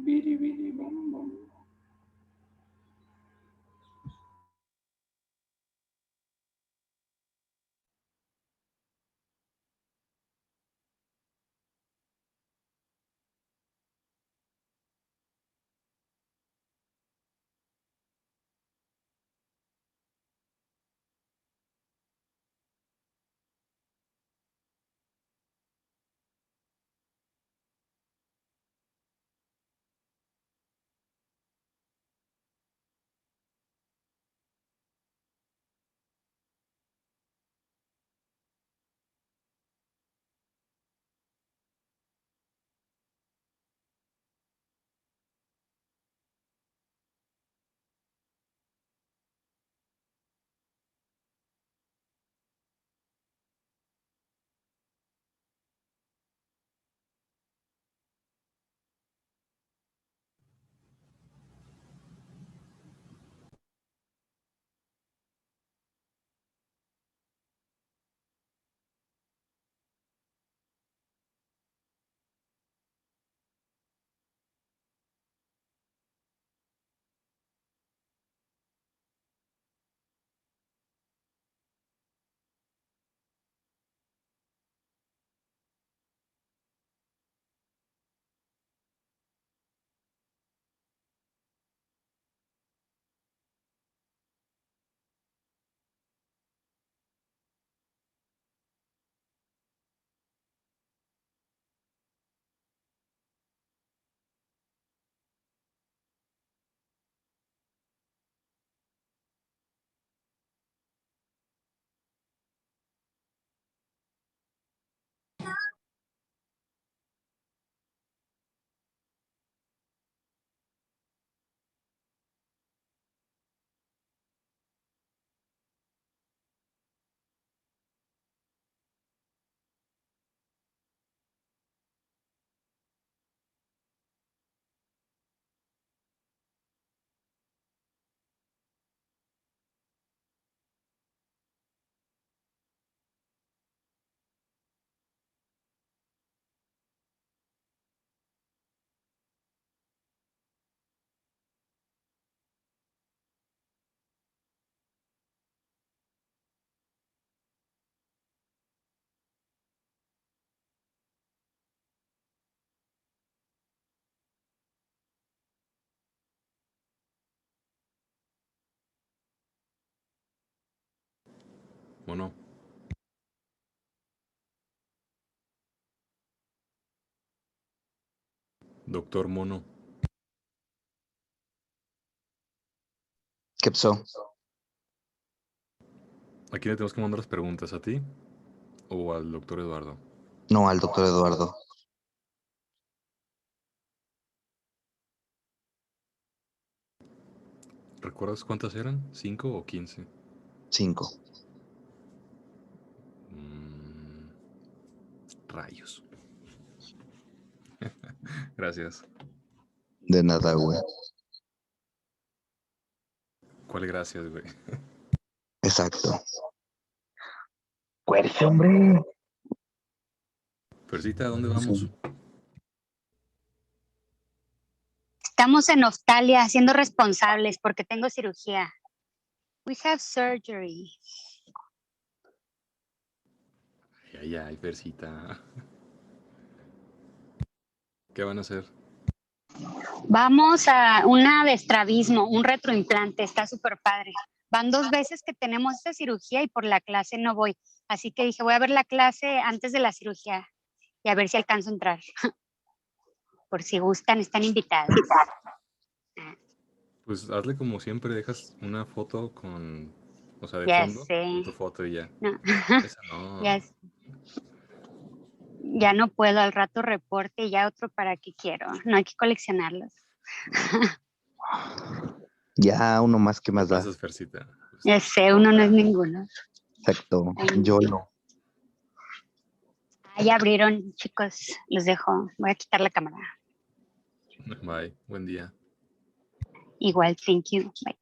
Biri, biri, bom, bom. Mono. Doctor Mono. ¿Qué pasó? ¿A quién le tenemos que mandar las preguntas? ¿A ti o al doctor Eduardo? No, al doctor Eduardo. ¿Recuerdas cuántas eran? ¿5 o 15? 5. Rayos. Gracias. De nada, güey. ¿Cuál gracias, güey? Exacto. Fuerte, hombre. Percita, ¿a dónde vamos? Estamos en Noftalia, siendo responsables porque tengo cirugía. We have surgery. Ay, ay, Percita. ¿Qué van a hacer? Vamos a una de estrabismo, un retroimplante, está súper padre. Van 2 veces que tenemos esta cirugía y por la clase no voy. Así que dije, voy a ver la clase antes de la cirugía y a ver si alcanzo a entrar. Por si gustan, están invitados. Pues hazle como siempre, dejas una foto con, o sea, de Ya fondo, sé. con tu foto y ya. No. Esa no. Ya no puedo, al rato reporte y ya otro para qué quiero. No hay que coleccionarlos. Ya uno más que más da. Pasas, Percita. Pues, Ya sé, uno no es ninguno. Exacto. Ay. Yo no. Ah, ya abrieron, chicos. Los dejo. Voy a quitar la cámara. bye, buen día. Igual, thank you. Bye.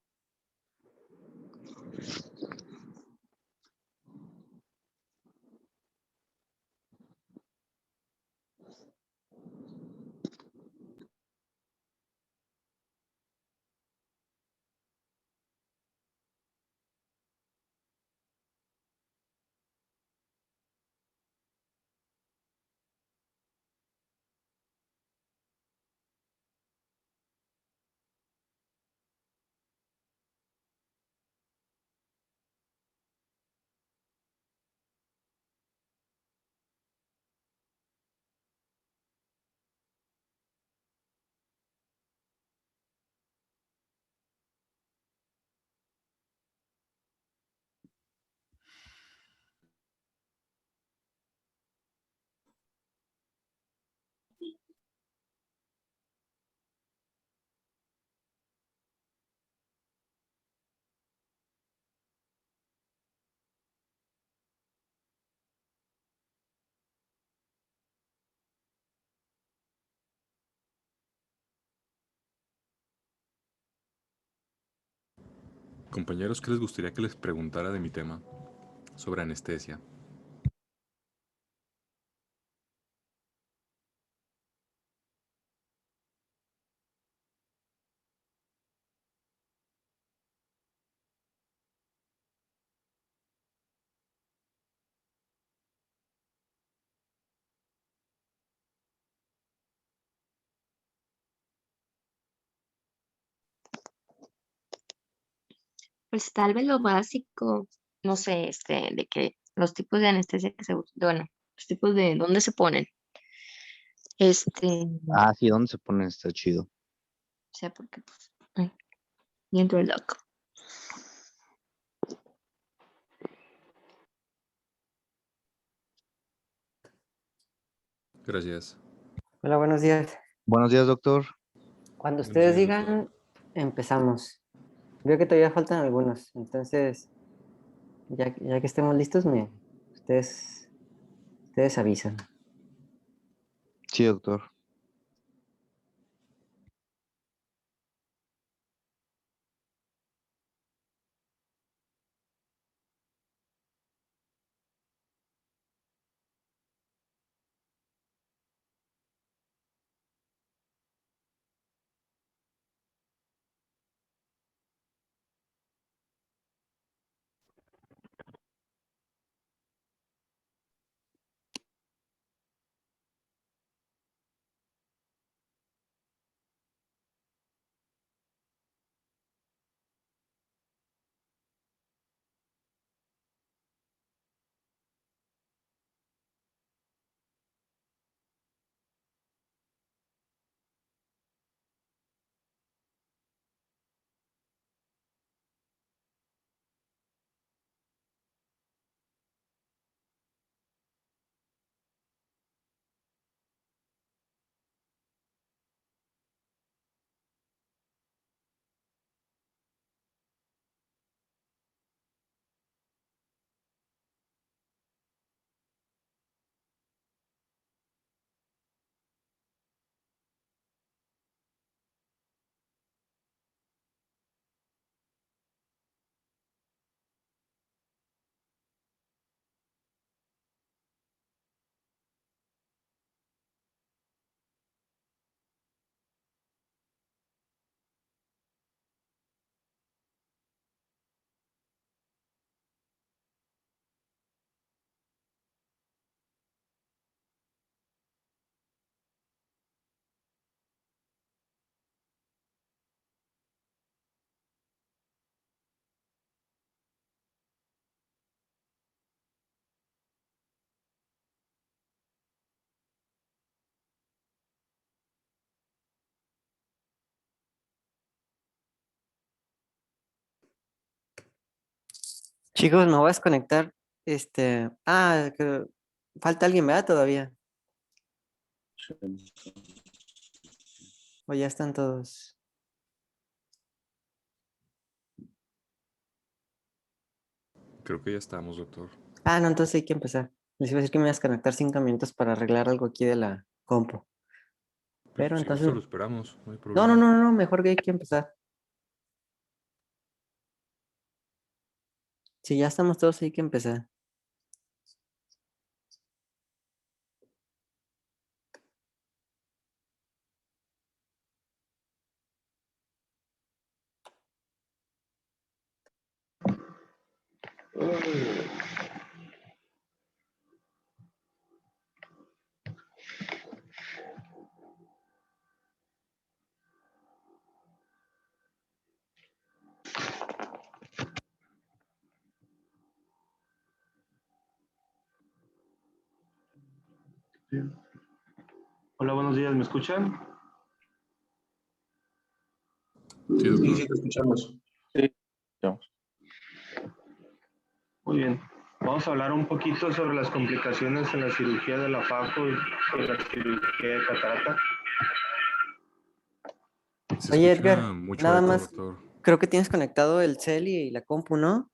Compañeros, ¿qué les gustaría que les preguntara de mi tema sobre anestesia? Pues tal vez lo básico, no sé, de que los tipos de anestesia que se usan, bueno, los tipos de dónde se ponen, o Ah, sí, ¿dónde se pone? Está chido. sea, porque pues, ay, y entro el loco. Gracias. Hola, buenos días. Buenos días, doctor. Cuando Buenos ustedes días, doctor. digan, empezamos. Veo que todavía faltan algunos, entonces, ya que estemos listos, ustedes avisan. Sí, doctor. Chicos, me voy a desconectar. Falta alguien, ¿verdad? Todavía. O ya están todos. Creo que ya estamos, doctor. No, entonces hay que empezar. Les iba a decir que me voy a desconectar 5 minutos para arreglar algo aquí de la compu. Pero Si gusta, entonces, lo esperamos, no hay no, no, problema. no, no, mejor que hay que empezar. Si ya estamos todos, hay que empezar. Sí. Hola, buenos días, ¿me escuchan? Sí, Sí, doctor. sí, te escuchamos. Sí, escuchamos. Muy bien. Vamos a hablar un poquito sobre las complicaciones en la cirugía de la faco y la cirugía de catarata. Se Oye, escucha Edgar, mucho nada eco, más, doctor. creo que tienes conectado el cel y la compu, ¿no?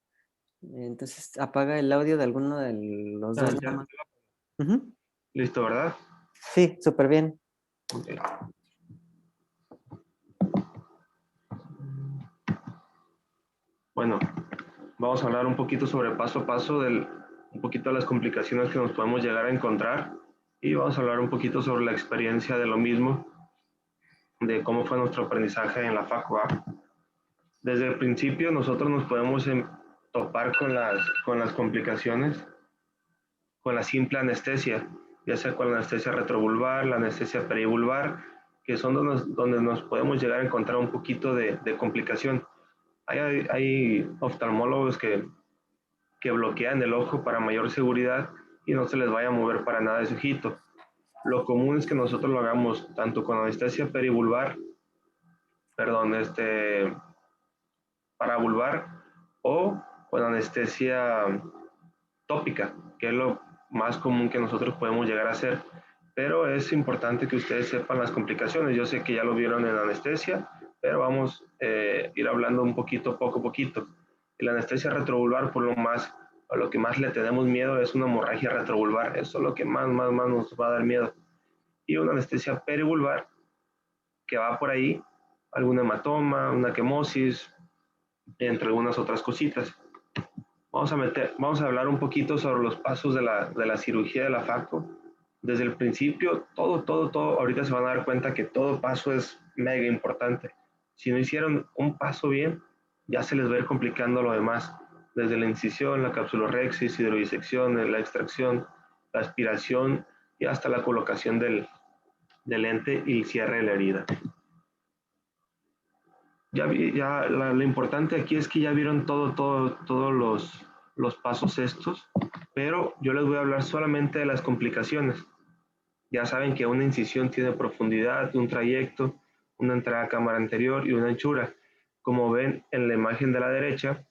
Entonces apaga el audio de alguno de los dos nada Ya. más. Ujú. Listo, ¿verdad? Sí, súper bien. Ok. Bueno, vamos a hablar un poquito sobre paso a paso un poquito de las complicaciones que nos podemos llegar a encontrar y vamos a hablar un poquito sobre la experiencia de lo mismo, de cómo fue nuestro aprendizaje en la facu. Desde el principio nosotros nos podemos topar con las complicaciones, con la simple anestesia, ya sea con la anestesia retrovulvar, la anestesia perivulvar, que son donde nos podemos llegar a encontrar un poquito de complicación. Hay oftalmólogos que bloquean el ojo para mayor seguridad y no se les vaya a mover para nada ese ojito. Lo común es que nosotros lo hagamos tanto con anestesia perivulvar, paravulvar o con anestesia tópica, que es lo más común que nosotros podemos llegar a hacer. Pero es importante que ustedes sepan las complicaciones. Yo sé que ya lo vieron en anestesia, pero vamos a ir hablando un poquito, poco a poquito. La anestesia retrovulvar, a lo que más le tenemos miedo es una hemorragia retrovulvar. Eso es lo que más nos va a dar miedo. Y una anestesia perivulvar, que va por ahí, algún hematoma, una quemosis, entre algunas otras cositas. Vamos a hablar un poquito sobre los pasos de la cirugía de la faco. Desde el principio, todo, ahorita se van a dar cuenta que todo paso es mega importante. Si no hicieron un paso bien, ya se les va a ir complicando lo demás. Desde la incisión, la capsulorhexis, hidrodisección, la extracción, la aspiración y hasta la colocación del lente y el cierre de la herida. Lo importante aquí es que ya vieron todos los pasos estos, pero yo les voy a hablar solamente de las complicaciones. Ya saben que una incisión tiene profundidad, un trayecto, una entrada a cámara anterior y una anchura. Como ven en la imagen de la derecha,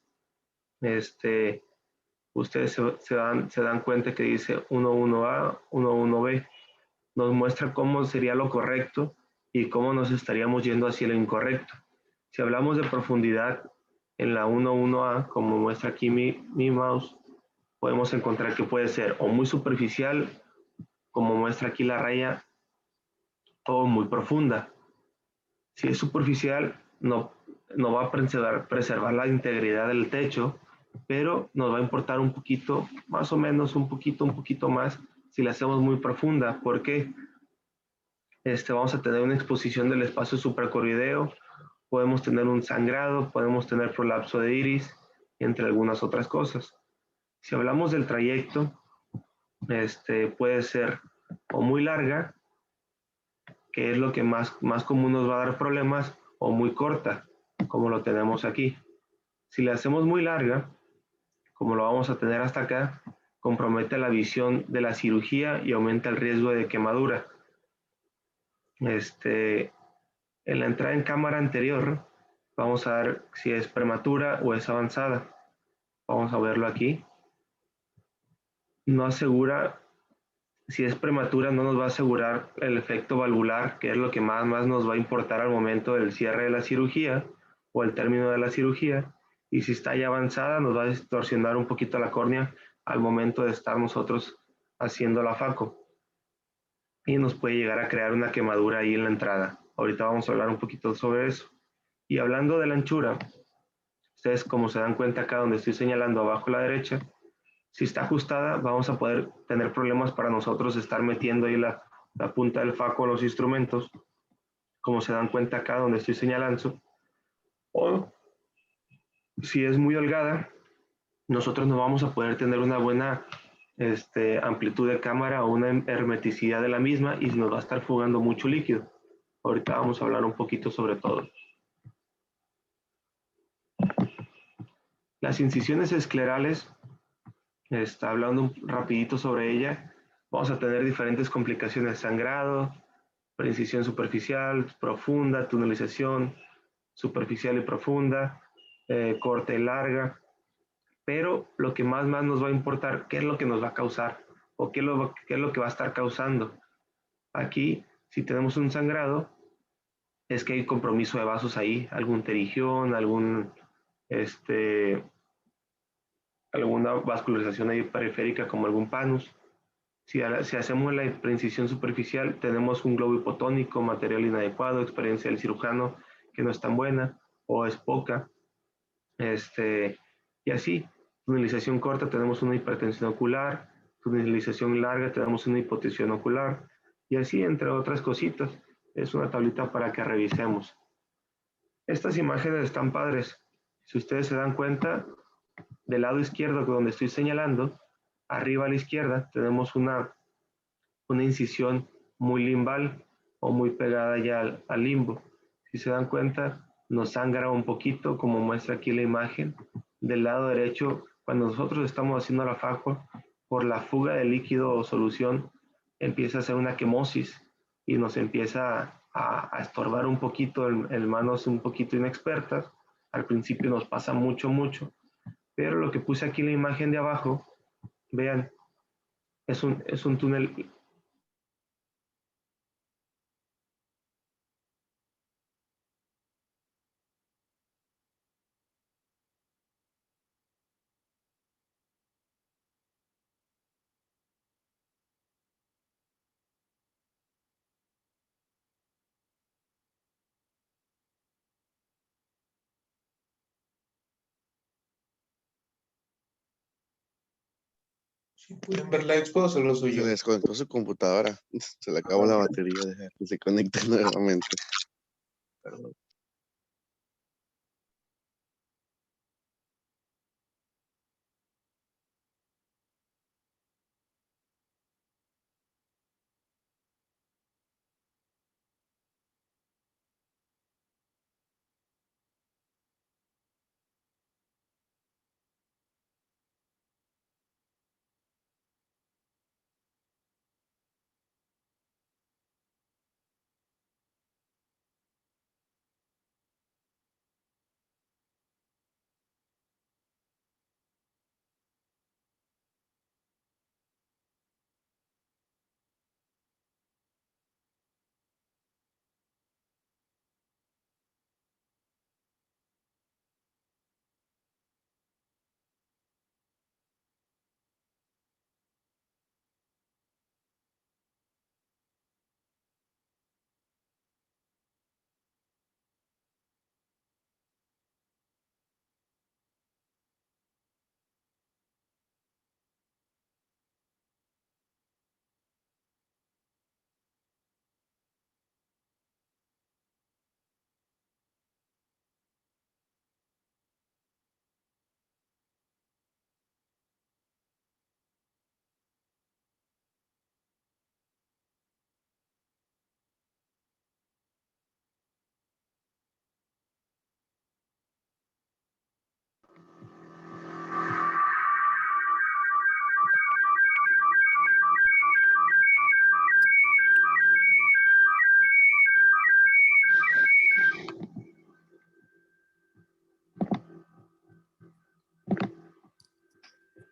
ustedes se dan cuenta que dice 11A, 11B. Nos muestra cómo sería lo correcto y cómo nos estaríamos yendo hacia lo incorrecto. Si hablamos de profundidad en la 11A, como muestra aquí mi mouse, podemos encontrar que puede ser o muy superficial, como muestra aquí la raya, o muy profunda. Si es superficial, no va a preservar la integridad del techo, pero nos va a importar un poquito, más o menos un poquito más, si la hacemos muy profunda, porque vamos a tener una exposición del espacio supracoroideo, podemos tener un sangrado, podemos tener prolapso de iris, entre algunas otras cosas. Si hablamos del trayecto, puede ser o muy larga, que es lo que más común nos va a dar problemas, o muy corta, como lo tenemos aquí. Si la hacemos muy larga, como lo vamos a tener hasta acá, compromete la visión de la cirugía y aumenta el riesgo de quemadura. En la entrada en cámara anterior, vamos a ver si es prematura o es avanzada. Vamos a verlo aquí. No asegura, si es prematura, no nos va a asegurar el efecto valvular, que es lo que más nos va a importar al momento del cierre de la cirugía o el término de la cirugía. Y si está ya avanzada, nos va a distorsionar un poquito la córnea al momento de estar nosotros haciendo la faco. Y nos puede llegar a crear una quemadura ahí en la entrada. Ahorita vamos a hablar un poquito sobre eso. Y hablando de la anchura, ustedes como se dan cuenta acá donde estoy señalando abajo a la derecha, si está ajustada vamos a poder tener problemas para nosotros estar metiendo ahí la punta del faco a los instrumentos, como se dan cuenta acá donde estoy señalando. O si es muy holgada, nosotros no vamos a poder tener una buena amplitud de cámara o una hermeticidad de la misma y nos va a estar fugando mucho líquido. Ahorita vamos a hablar un poquito sobre todo. Las incisiones esclerales, hablando rapidito sobre ella, vamos a tener diferentes complicaciones: sangrado, preincisión superficial, profunda, tunelización superficial y profunda, corte larga. Pero lo que más nos va a importar, ¿qué es lo que nos va a causar? ¿O qué es lo que va a estar causando? Aquí, si tenemos un sangrado, es que hay compromiso de vasos ahí, algún pterigión, alguna vascularización ahí periférica como algún panus. Si hacemos la preincisión superficial, tenemos un globo hipotónico, material inadecuado, experiencia del cirujano que no es tan buena o es poca. Y así, tunelización corta tenemos una hipertensión ocular, tunelización larga tenemos una hipotensión ocular, y así entre otras cositas. Es una tablita para que revisemos. Estas imágenes están padres. Si ustedes se dan cuenta, del lado izquierdo donde estoy señalando, arriba a la izquierda tenemos una incisión muy limbal o muy pegada ya al limbo. Si se dan cuenta, nos sangra un poquito, como muestra aquí la imagen. Del lado derecho, cuando nosotros estamos haciendo la fajo, por la fuga de líquido o solución, empieza a hacer una quemosis y nos empieza a estorbar un poquito en manos un poquito inexpertas. Al principio nos pasa mucho, pero lo que puse aquí en la imagen de abajo, vean, es un túnel. Si pueden ver la expo, solo Se suyo. le desconectó su computadora. Se le acabó la batería. Deja que se conecte nuevamente. Perdón.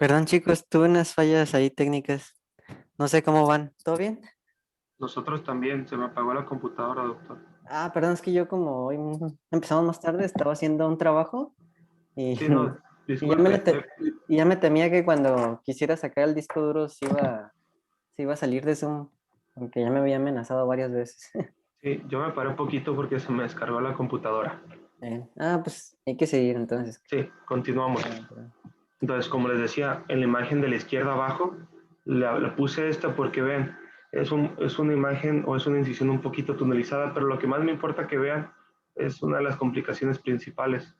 Perdón, chicos, tuve unas fallas ahí técnicas. No sé cómo van. ¿Todo bien? Nosotros también, se me apagó la computadora, doctor. Ah, perdón, es que yo como hoy empezamos más tarde, estaba haciendo un trabajo y, Sí, no, y ya me, disculpe. y ya me temía que cuando quisiera sacar el disco duro se iba a salir de Zoom, aunque ya me había amenazado varias veces. Sí, yo me paré un poquito porque se me descargó la computadora. Pues hay que seguir entonces. Sí, continuamos. Entonces, como les decía, en la imagen de la izquierda abajo, la puse esta porque ven, es una imagen o es una incisión un poquito tunelizada, pero lo que más me importa que vean es una de las complicaciones principales.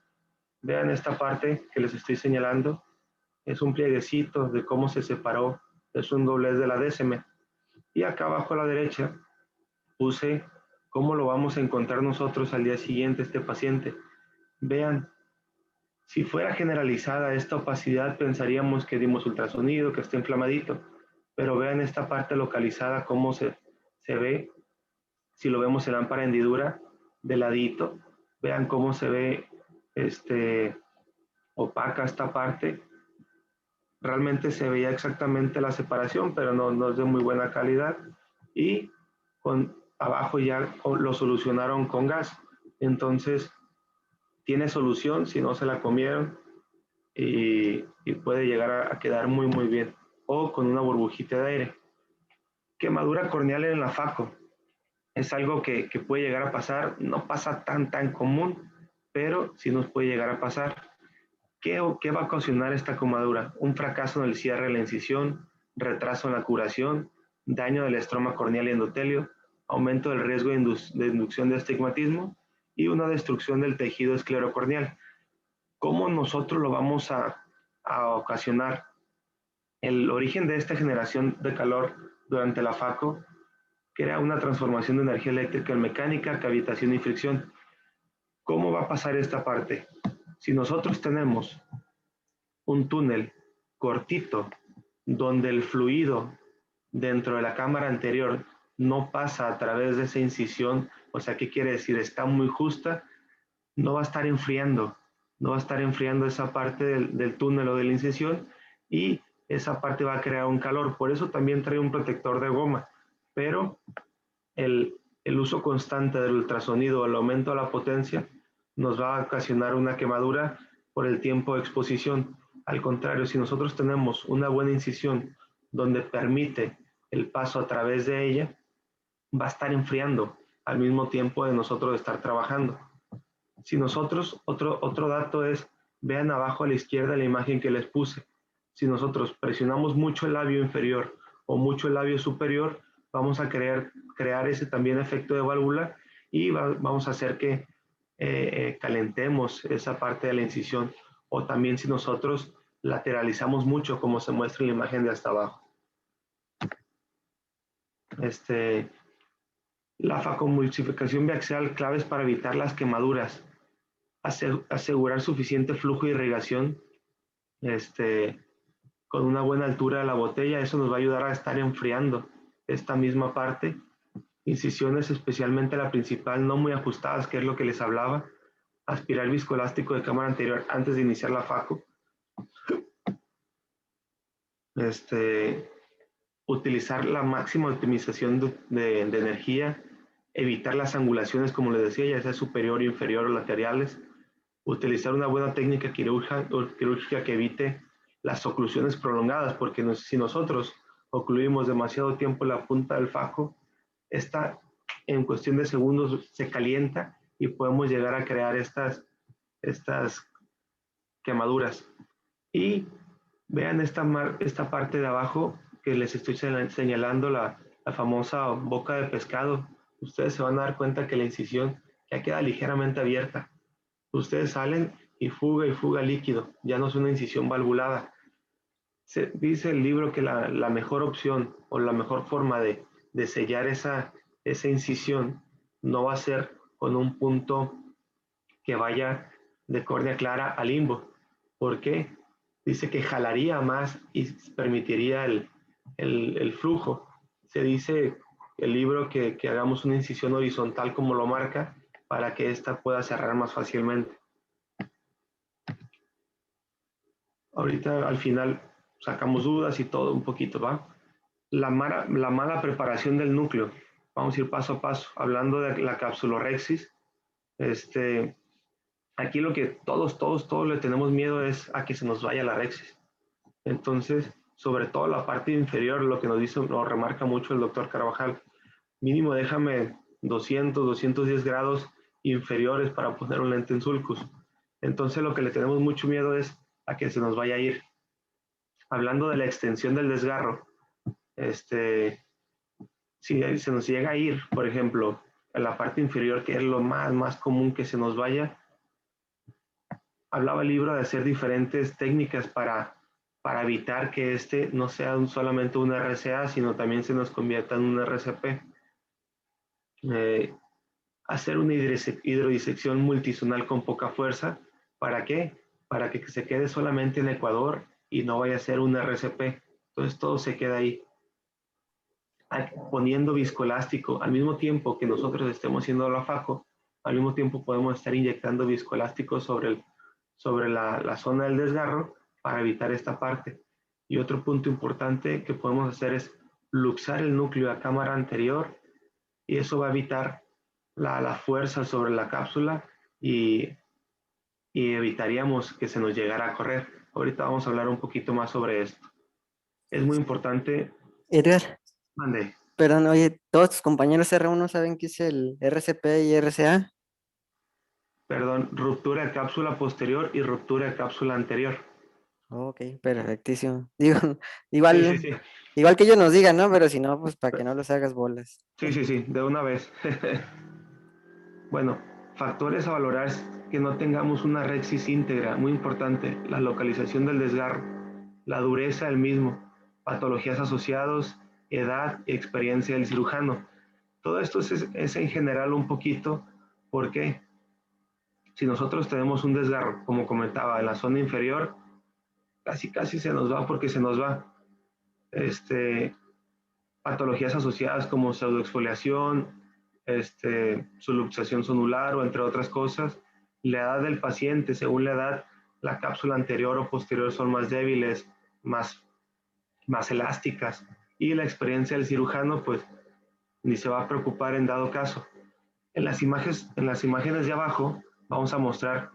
Vean esta parte que les estoy señalando, es un plieguecito de cómo se separó, es un doblez de la décima. Y acá abajo a la derecha puse cómo lo vamos a encontrar nosotros al día siguiente este paciente. Vean, si fuera generalizada esta opacidad, pensaríamos que dimos ultrasonido, que está inflamadito, pero vean esta parte localizada, cómo se ve, si lo vemos en lámpara hendidura, de ladito, vean cómo se ve opaca esta parte. Realmente se veía exactamente la separación, pero no es de muy buena calidad. Y abajo ya lo solucionaron con gas. Entonces, tiene solución si no se la comieron y puede llegar a quedar muy bien. O con una burbujita de aire. Quemadura corneal en la faco. Es algo que puede llegar a pasar, no pasa tan común, pero sí nos puede llegar a pasar. ¿Qué va a ocasionar esta quemadura? Un fracaso en el cierre de la incisión, retraso en la curación, daño del estroma corneal y endotelio, aumento del riesgo de inducción de astigmatismo y una destrucción del tejido esclerocorneal. ¿Cómo nosotros lo vamos a ocasionar? El origen de esta generación de calor durante la FACO crea una transformación de energía eléctrica en mecánica, cavitación y fricción. ¿Cómo va a pasar esta parte? Si nosotros tenemos un túnel cortito donde el fluido dentro de la cámara anterior no pasa a través de esa incisión, o sea, ¿qué quiere decir? Está muy justa, no va a estar enfriando, no va a estar enfriando esa parte del túnel o de la incisión y esa parte va a crear un calor. Por eso también trae un protector de goma, pero el uso constante del ultrasonido, el aumento de la potencia, nos va a ocasionar una quemadura por el tiempo de exposición. Al contrario, si nosotros tenemos una buena incisión donde permite el paso a través de ella, va a estar enfriando al mismo tiempo de nosotros estar trabajando. Si nosotros, otro dato es, vean abajo a la izquierda la imagen que les puse. Si nosotros presionamos mucho el labio inferior o mucho el labio superior, vamos a crear ese también efecto de válvula y vamos a hacer que calentemos esa parte de la incisión. O también si nosotros lateralizamos mucho, como se muestra en la imagen de hasta abajo. La facomulsificación biaxial, claves para evitar las quemaduras. Asegurar suficiente flujo de irrigación con una buena altura de la botella. Eso nos va a ayudar a estar enfriando esta misma parte. Incisiones, especialmente la principal, no muy ajustadas, que es lo que les hablaba. Aspirar viscoelástico de cámara anterior antes de iniciar la faco. Utilizar la máxima optimización de energía. Evitar las angulaciones, como les decía, ya sea superior, inferior o laterales. Utilizar una buena técnica quirúrgica que evite las oclusiones prolongadas, porque si nosotros ocluimos demasiado tiempo la punta del fajo, esta en cuestión de segundos se calienta y podemos llegar a crear estas quemaduras. Y vean esta parte de abajo que les estoy señalando, la famosa boca de pescado. Ustedes se van a dar cuenta que la incisión ya queda ligeramente abierta. Ustedes salen y fuga líquido, ya no es una incisión valvulada. Dice el libro que la mejor opción o la mejor forma de sellar esa incisión no va a ser con un punto que vaya de córnea clara a limbo. ¿Por qué? Dice que jalaría más y permitiría el flujo. Se dice el libro que hagamos una incisión horizontal como lo marca para que ésta pueda cerrar más fácilmente. Ahorita al final sacamos dudas y todo un poquito, ¿va? La mala preparación del núcleo. Vamos a ir paso a paso. Hablando de la capsulorhexis, aquí lo que todos le tenemos miedo es a que se nos vaya la rexis. Entonces, sobre todo la parte inferior, lo que nos remarca mucho el doctor Carvajal, mínimo déjame 200, 210 grados inferiores para poner un lente en sulcus. Entonces, lo que le tenemos mucho miedo es a que se nos vaya a ir. Hablando de la extensión del desgarro, si se nos llega a ir, por ejemplo, en la parte inferior, que es lo más común que se nos vaya, hablaba el libro de hacer diferentes técnicas para evitar que no sea solamente un RCA, sino también se nos convierta en un RCP. Hacer una hidrodisección multizonal con poca fuerza. ¿Para qué? Para que se quede solamente en Ecuador y no vaya a ser un RCP. Entonces todo se queda ahí. Poniendo viscoelástico, al mismo tiempo que nosotros estemos haciendo la faco, al mismo tiempo podemos estar inyectando viscoelástico sobre la zona del desgarro para evitar esta parte. Y otro punto importante que podemos hacer es luxar el núcleo a cámara anterior y eso va a evitar la fuerza sobre la cápsula y evitaríamos que se nos llegara a correr. Ahorita vamos a hablar un poquito más sobre esto. Es muy importante. Edgar, Mande. perdón, oye, ¿todos tus compañeros R1 saben qué es el RCP y RCA? Perdón, ruptura de cápsula posterior y ruptura de cápsula anterior. Ok, perfectísimo. Digo, igual, Sí, sí, sí. igual que ellos nos digan, ¿no? Pero si no, pues para que no los hagas bolas. Sí, sí, sí, de una vez. Bueno, factores a valorar es que no tengamos una rexis íntegra, muy importante, la localización del desgarro, la dureza del mismo, patologías asociadas, edad y experiencia del cirujano. Todo esto es en general un poquito, porque si nosotros tenemos un desgarro, como comentaba, en la zona inferior, casi se nos va porque se nos va. Patologías asociadas como pseudoexfoliación, subluxación sonular o entre otras cosas. La edad del paciente, según la edad, la cápsula anterior o posterior son más débiles, más elásticas. Y la experiencia del cirujano, pues, ni se va a preocupar en dado caso. En las imágenes de abajo vamos a mostrar,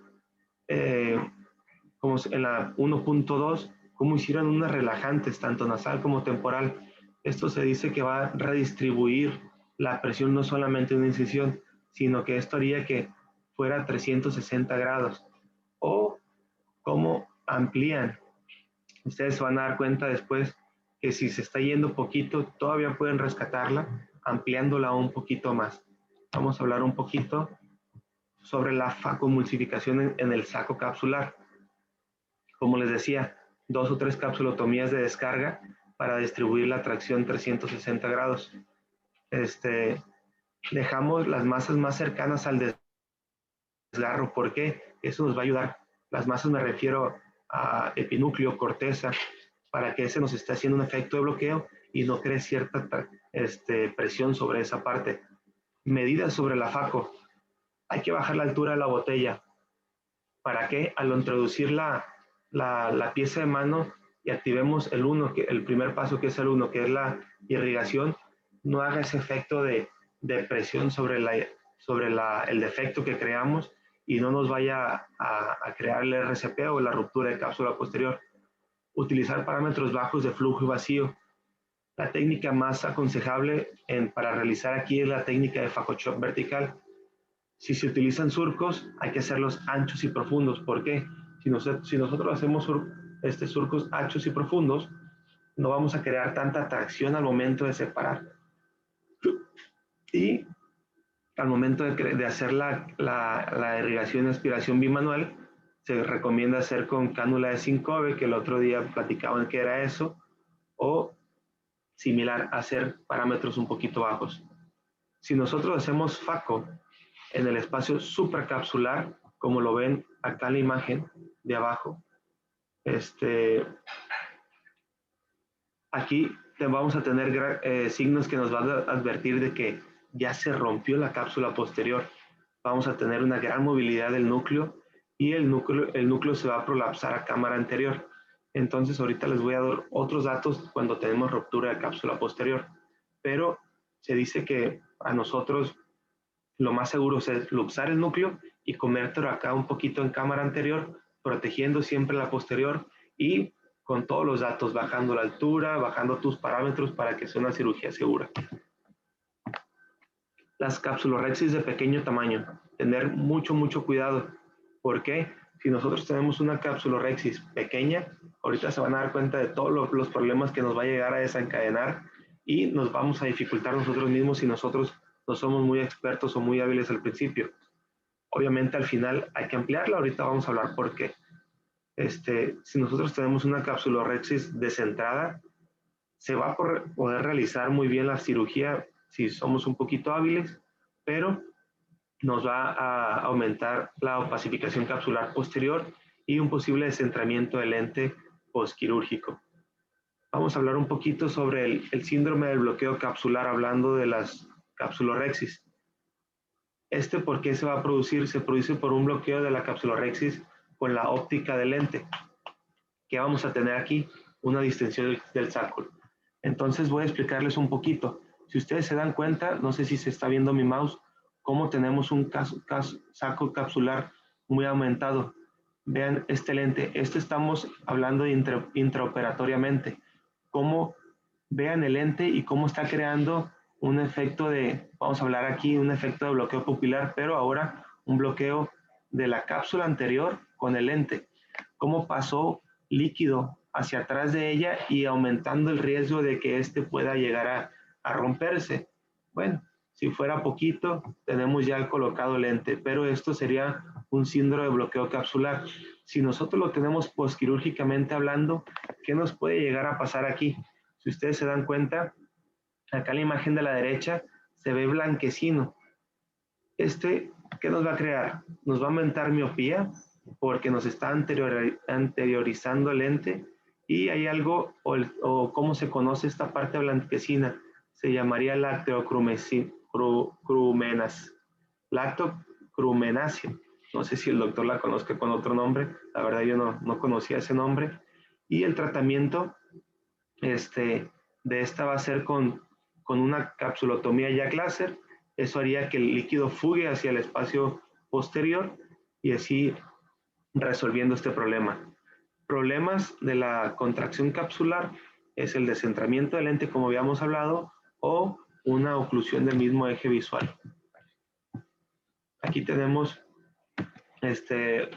como en la 1.2, cómo hicieron unas relajantes, tanto nasal como temporal. Esto se dice que va a redistribuir la presión no solamente en una incisión, sino que esto haría que fuera 360 grados. O cómo amplían. Ustedes se van a dar cuenta después que si se está yendo poquito, todavía pueden rescatarla, ampliándola un poquito más. Vamos a hablar un poquito sobre la facomulsificación en el saco capsular. Como les decía, 2 o 3 capsulotomías de descarga para distribuir la tracción 360 grados. Dejamos las masas más cercanas al desgarro. ¿Por qué? Eso nos va a ayudar. Las masas me refiero a epinúcleo, corteza, para que ese nos esté haciendo un efecto de bloqueo y no cree cierta presión sobre esa parte. Medidas sobre la faco. Hay que bajar la altura de la botella. ¿Para qué? Al introducir la pieza de mano y activemos el primer paso, que es el 1, que es la irrigación, no haga ese efecto de presión sobre el defecto que creamos y no nos vaya a crear el RCP o la ruptura de cápsula posterior. Utilizar parámetros bajos de flujo y vacío. La técnica más aconsejable para realizar aquí es la técnica de Faco-Chop vertical. Si se utilizan surcos, hay que hacerlos anchos y profundos. ¿Por qué? Si nosotros hacemos surcos anchos y profundos, no vamos a crear tanta tracción al momento de separar. Y al momento de hacer la irrigación y aspiración bimanual, se recomienda hacer con cánula de 5B, que el otro día platicaban que era eso, o similar, hacer parámetros un poquito bajos. Si nosotros hacemos Faco en el espacio supracapsular, como lo ven acá en la imagen de abajo, aquí vamos a tener signos que nos van a advertir de que ya se rompió la cápsula posterior. Vamos a tener una gran movilidad del núcleo y el núcleo se va a prolapsar a cámara anterior. Entonces ahorita les voy a dar otros datos cuando tenemos ruptura de cápsula posterior. Pero se dice que a nosotros lo más seguro es luxar el núcleo y comértelo acá un poquito en cámara anterior, protegiendo siempre la posterior y con todos los datos, bajando la altura, bajando tus parámetros para que sea una cirugía segura. Las capsulorhexis de pequeño tamaño, tener mucho cuidado. ¿Por qué? Si nosotros tenemos una capsulorhexis pequeña, ahorita se van a dar cuenta de todos los problemas que nos va a llegar a desencadenar y nos vamos a dificultar nosotros mismos si nosotros no somos muy expertos o muy hábiles al principio. Obviamente al final hay que ampliarla, ahorita vamos a hablar por qué. Si nosotros tenemos una capsulorhexis descentrada, se va a poder realizar muy bien la cirugía si somos un poquito hábiles, pero nos va a aumentar la opacificación capsular posterior y un posible descentramiento del lente postquirúrgico. Vamos a hablar un poquito sobre el síndrome del bloqueo capsular, hablando de las capsulorhexis. ¿Por qué se va a producir? Se produce por un bloqueo de la capsulorhexis con la óptica del lente. ¿Qué vamos a tener aquí? Una distensión del sacro. Entonces voy a explicarles un poquito. Si ustedes se dan cuenta, no sé si se está viendo mi mouse, cómo tenemos un saco capsular muy aumentado. Vean este lente. Estamos hablando intraoperatoriamente. Cómo vean el lente y cómo está creando un efecto vamos a hablar aquí, un efecto de bloqueo pupilar, pero ahora un bloqueo de la cápsula anterior con el lente, cómo pasó líquido hacia atrás de ella y aumentando el riesgo de que éste pueda llegar a romperse. Bueno, si fuera poquito, tenemos ya el colocado lente, pero esto sería un síndrome de bloqueo capsular. Si nosotros lo tenemos posquirúrgicamente hablando, ¿qué nos puede llegar a pasar aquí? Si ustedes se dan cuenta, acá en la imagen de la derecha se ve blanquecino. ¿Qué nos va a crear? Nos va a aumentar miopía porque nos está anteriorizando el lente y hay algo, o cómo se conoce esta parte blanquecina, se llamaría lactocrumenácea. No sé si el doctor la conozca con otro nombre, la verdad yo no conocía ese nombre. Y el tratamiento de esta va a ser con una capsulotomía Jack láser. Eso haría que el líquido fugue hacia el espacio posterior y así resolviendo este problema. Problemas de la contracción capsular es el descentramiento del lente, como habíamos hablado, o una oclusión del mismo eje visual. Aquí tenemos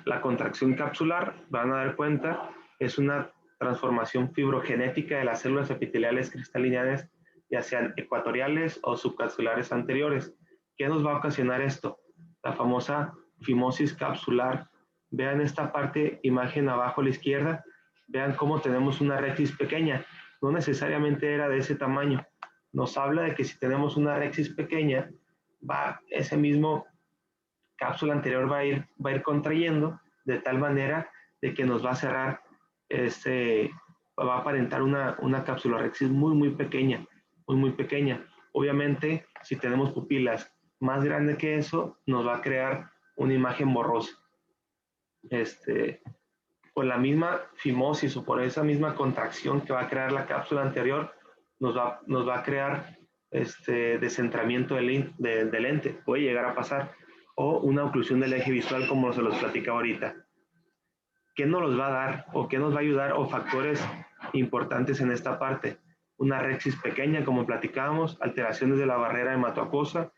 la contracción capsular, van a dar cuenta, es una transformación fibrogenética de las células epiteliales cristalinas, ya sean ecuatoriales o subcapsulares anteriores. ¿Qué nos va a ocasionar esto? La famosa fimosis capsular. Vean esta parte, imagen abajo a la izquierda, vean cómo tenemos una rexis pequeña. No necesariamente era de ese tamaño. Nos habla de que si tenemos una rexis pequeña, ese mismo cápsula anterior va a ir contrayendo de tal manera de que nos va a cerrar, va a aparentar una capsulorexis muy pequeña, muy pequeña. Obviamente, si tenemos pupilas más grandes que eso, nos va a crear una imagen borrosa. Por la misma fimosis o por esa misma contracción que va a crear la cápsula anterior, nos va a crear descentramiento del lente, puede llegar a pasar, o una oclusión del eje visual como se los platicaba ahorita. ¿Qué nos los va a dar o qué nos va a ayudar o factores importantes en esta parte? Una rexis pequeña, como platicábamos, alteraciones de la barrera hematoacuosa,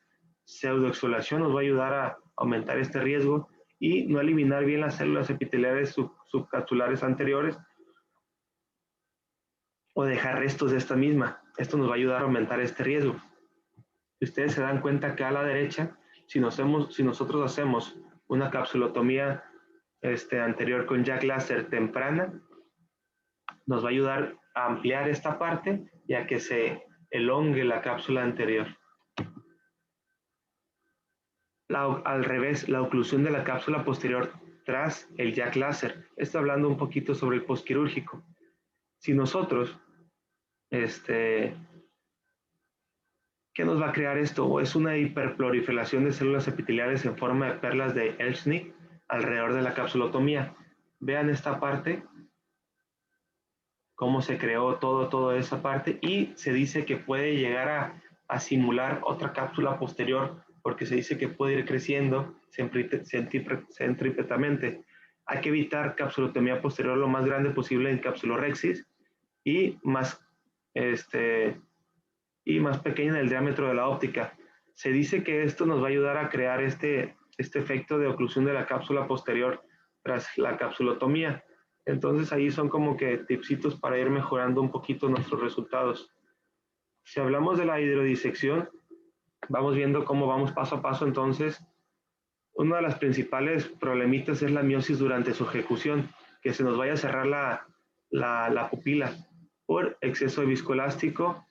pseudoexfoliación nos va a ayudar a aumentar este riesgo y no eliminar bien las células epiteliales subcapsulares anteriores o dejar restos de esta misma. Esto nos va a ayudar a aumentar este riesgo. Si ustedes se dan cuenta acá a la derecha, si nosotros hacemos una capsulotomía anterior con Jack láser temprana, nos va a ayudar a ampliar esta parte y a que se elongue la cápsula anterior. Al revés, la oclusión de la cápsula posterior tras el Jack láser. Estoy hablando un poquito sobre el posquirúrgico. Si nosotros, ¿qué nos va a crear esto? Es una hiperproliferación de células epiteliales en forma de perlas de Elschnig alrededor de la capsulotomía. Vean esta parte, cómo se creó toda esa parte y se dice que puede llegar a simular otra cápsula posterior porque se dice que puede ir creciendo centrípetamente. Hay que evitar capsulotomía posterior lo más grande posible en capsulorexis y más pequeña en el diámetro de la óptica. Se dice que esto nos va a ayudar a crear este efecto de oclusión de la cápsula posterior tras la capsulotomía. Entonces ahí son como que tipsitos para ir mejorando un poquito nuestros resultados. Si hablamos de la hidrodisección, vamos viendo cómo vamos paso a paso. Entonces, una de las principales problemitas es la miosis durante su ejecución, que se nos vaya a cerrar la pupila por exceso de viscoelástico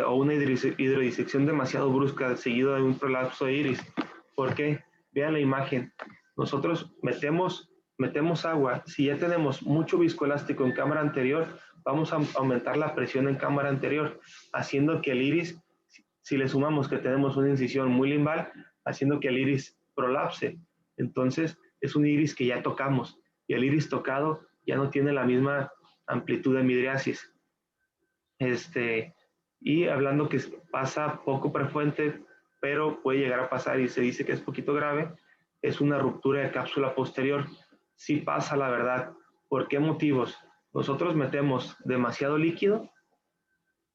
o una hidrodisección demasiado brusca seguido de un prolapso de iris. ¿Por qué? Vean la imagen. Nosotros metemos agua. Si ya tenemos mucho viscoelástico en cámara anterior, vamos a aumentar la presión en cámara anterior, haciendo que el iris, si le sumamos que tenemos una incisión muy limbal, haciendo que el iris prolapse. Entonces, es un iris que ya tocamos y el iris tocado ya no tiene la misma amplitud de midriasis. Y hablando que pasa poco frecuente, pero puede llegar a pasar y se dice que es poquito grave, es una ruptura de cápsula posterior. Sí pasa, la verdad. ¿Por qué motivos? Nosotros metemos demasiado líquido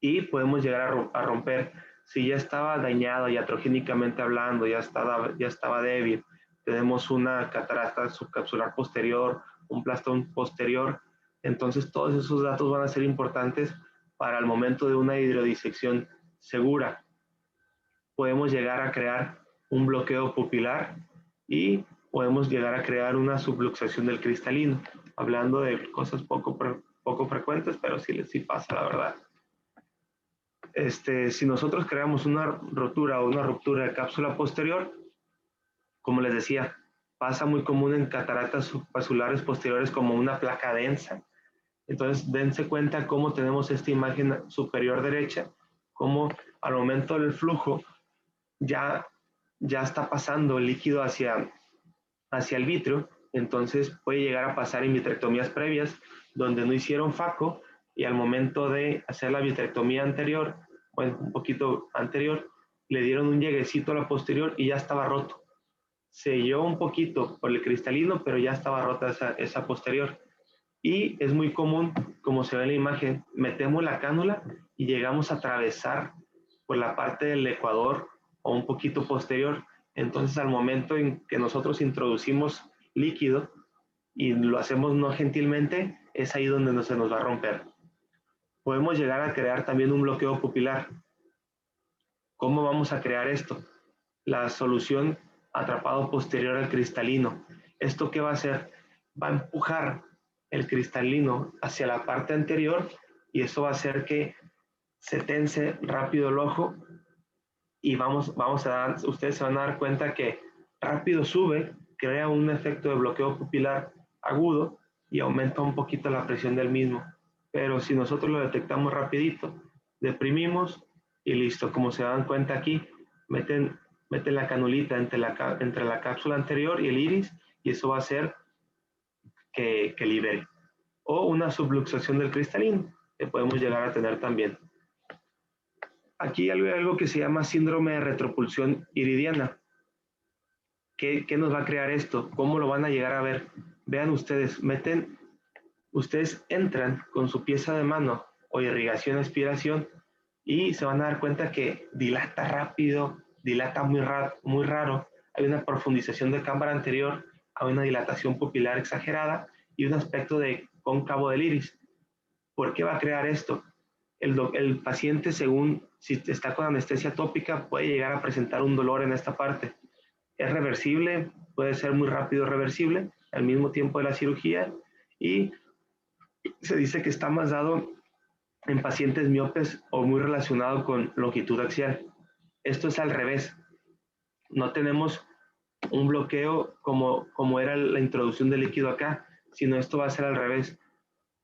y podemos llegar a romper. Si ya estaba dañado, iatrogénicamente hablando, ya estaba débil, tenemos una catarata subcapsular posterior, un plastón posterior. Entonces, todos esos datos van a ser importantes para el momento de una hidrodisección segura. Podemos llegar a crear un bloqueo pupilar y podemos llegar a crear una subluxación del cristalino, hablando de cosas poco frecuentes, pero sí pasa, la verdad. Si nosotros creamos una rotura o una ruptura de cápsula posterior, como les decía, pasa muy común en cataratas subvasculares posteriores como una placa densa. Entonces, dense cuenta cómo tenemos esta imagen superior derecha, cómo al momento del flujo ya está pasando el líquido hacia el vítreo. Entonces puede llegar a pasar en vitrectomías previas donde no hicieron FACO y al momento de hacer la vitrectomía anterior, bueno, un poquito anterior, le dieron un lleguecito a la posterior y ya estaba roto. Selló un poquito por el cristalino, pero ya estaba rota esa posterior. Y es muy común, como se ve en la imagen, metemos la cánula y llegamos a atravesar por la parte del ecuador o un poquito posterior. Entonces, al momento en que nosotros introducimos líquido y lo hacemos no gentilmente, es ahí donde se nos va a romper. Podemos llegar a crear también un bloqueo pupilar. ¿Cómo vamos a crear esto? La solución atrapado posterior al cristalino. ¿Esto qué va a hacer? Va a empujar el cristalino hacia la parte anterior y eso va a hacer que se tense rápido el ojo y ustedes se van a dar cuenta que rápido sube, crea un efecto de bloqueo pupilar agudo y aumenta un poquito la presión del mismo. Pero si nosotros lo detectamos rapidito, deprimimos y listo. Como se dan cuenta aquí, meten la canulita entre la cápsula anterior y el iris y eso va a hacer que libere. O una subluxación del cristalino, que podemos llegar a tener también. Aquí hay algo que se llama síndrome de retropulsión iridiana. ¿Qué nos va a crear esto? ¿Cómo lo van a llegar a ver? Vean ustedes, ustedes entran con su pieza de mano o irrigación, aspiración y se van a dar cuenta que dilata rápido, dilata muy raro. Hay una profundización de cámara anterior, hay una dilatación pupilar exagerada y un aspecto de cóncavo del iris. ¿Por qué va a crear esto? El paciente, según si está con anestesia tópica, puede llegar a presentar un dolor en esta parte. Es reversible, puede ser muy rápido reversible al mismo tiempo de la cirugía y se dice que está más dado en pacientes miopes o muy relacionado con longitud axial. Esto es al revés. No tenemos un bloqueo como era la introducción de líquido acá, sino esto va a ser al revés.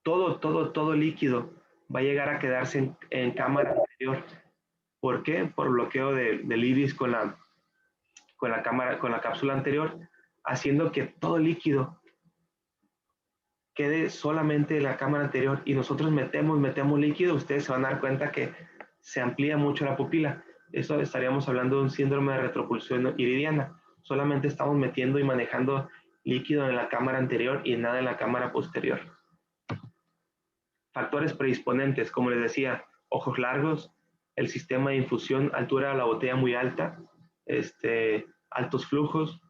Todo líquido va a llegar a quedarse en cámara anterior. ¿Por qué? Por bloqueo del iris con la cápsula anterior, haciendo que todo líquido quede solamente en la cámara anterior y nosotros metemos líquido, ustedes se van a dar cuenta que se amplía mucho la pupila. Eso estaríamos hablando de un síndrome de retropulsión iridiana. Solamente estamos metiendo y manejando líquido en la cámara anterior y nada en la cámara posterior. Factores predisponentes, como les decía, ojos largos, el sistema de infusión, altura de la botella muy alta, altos flujos,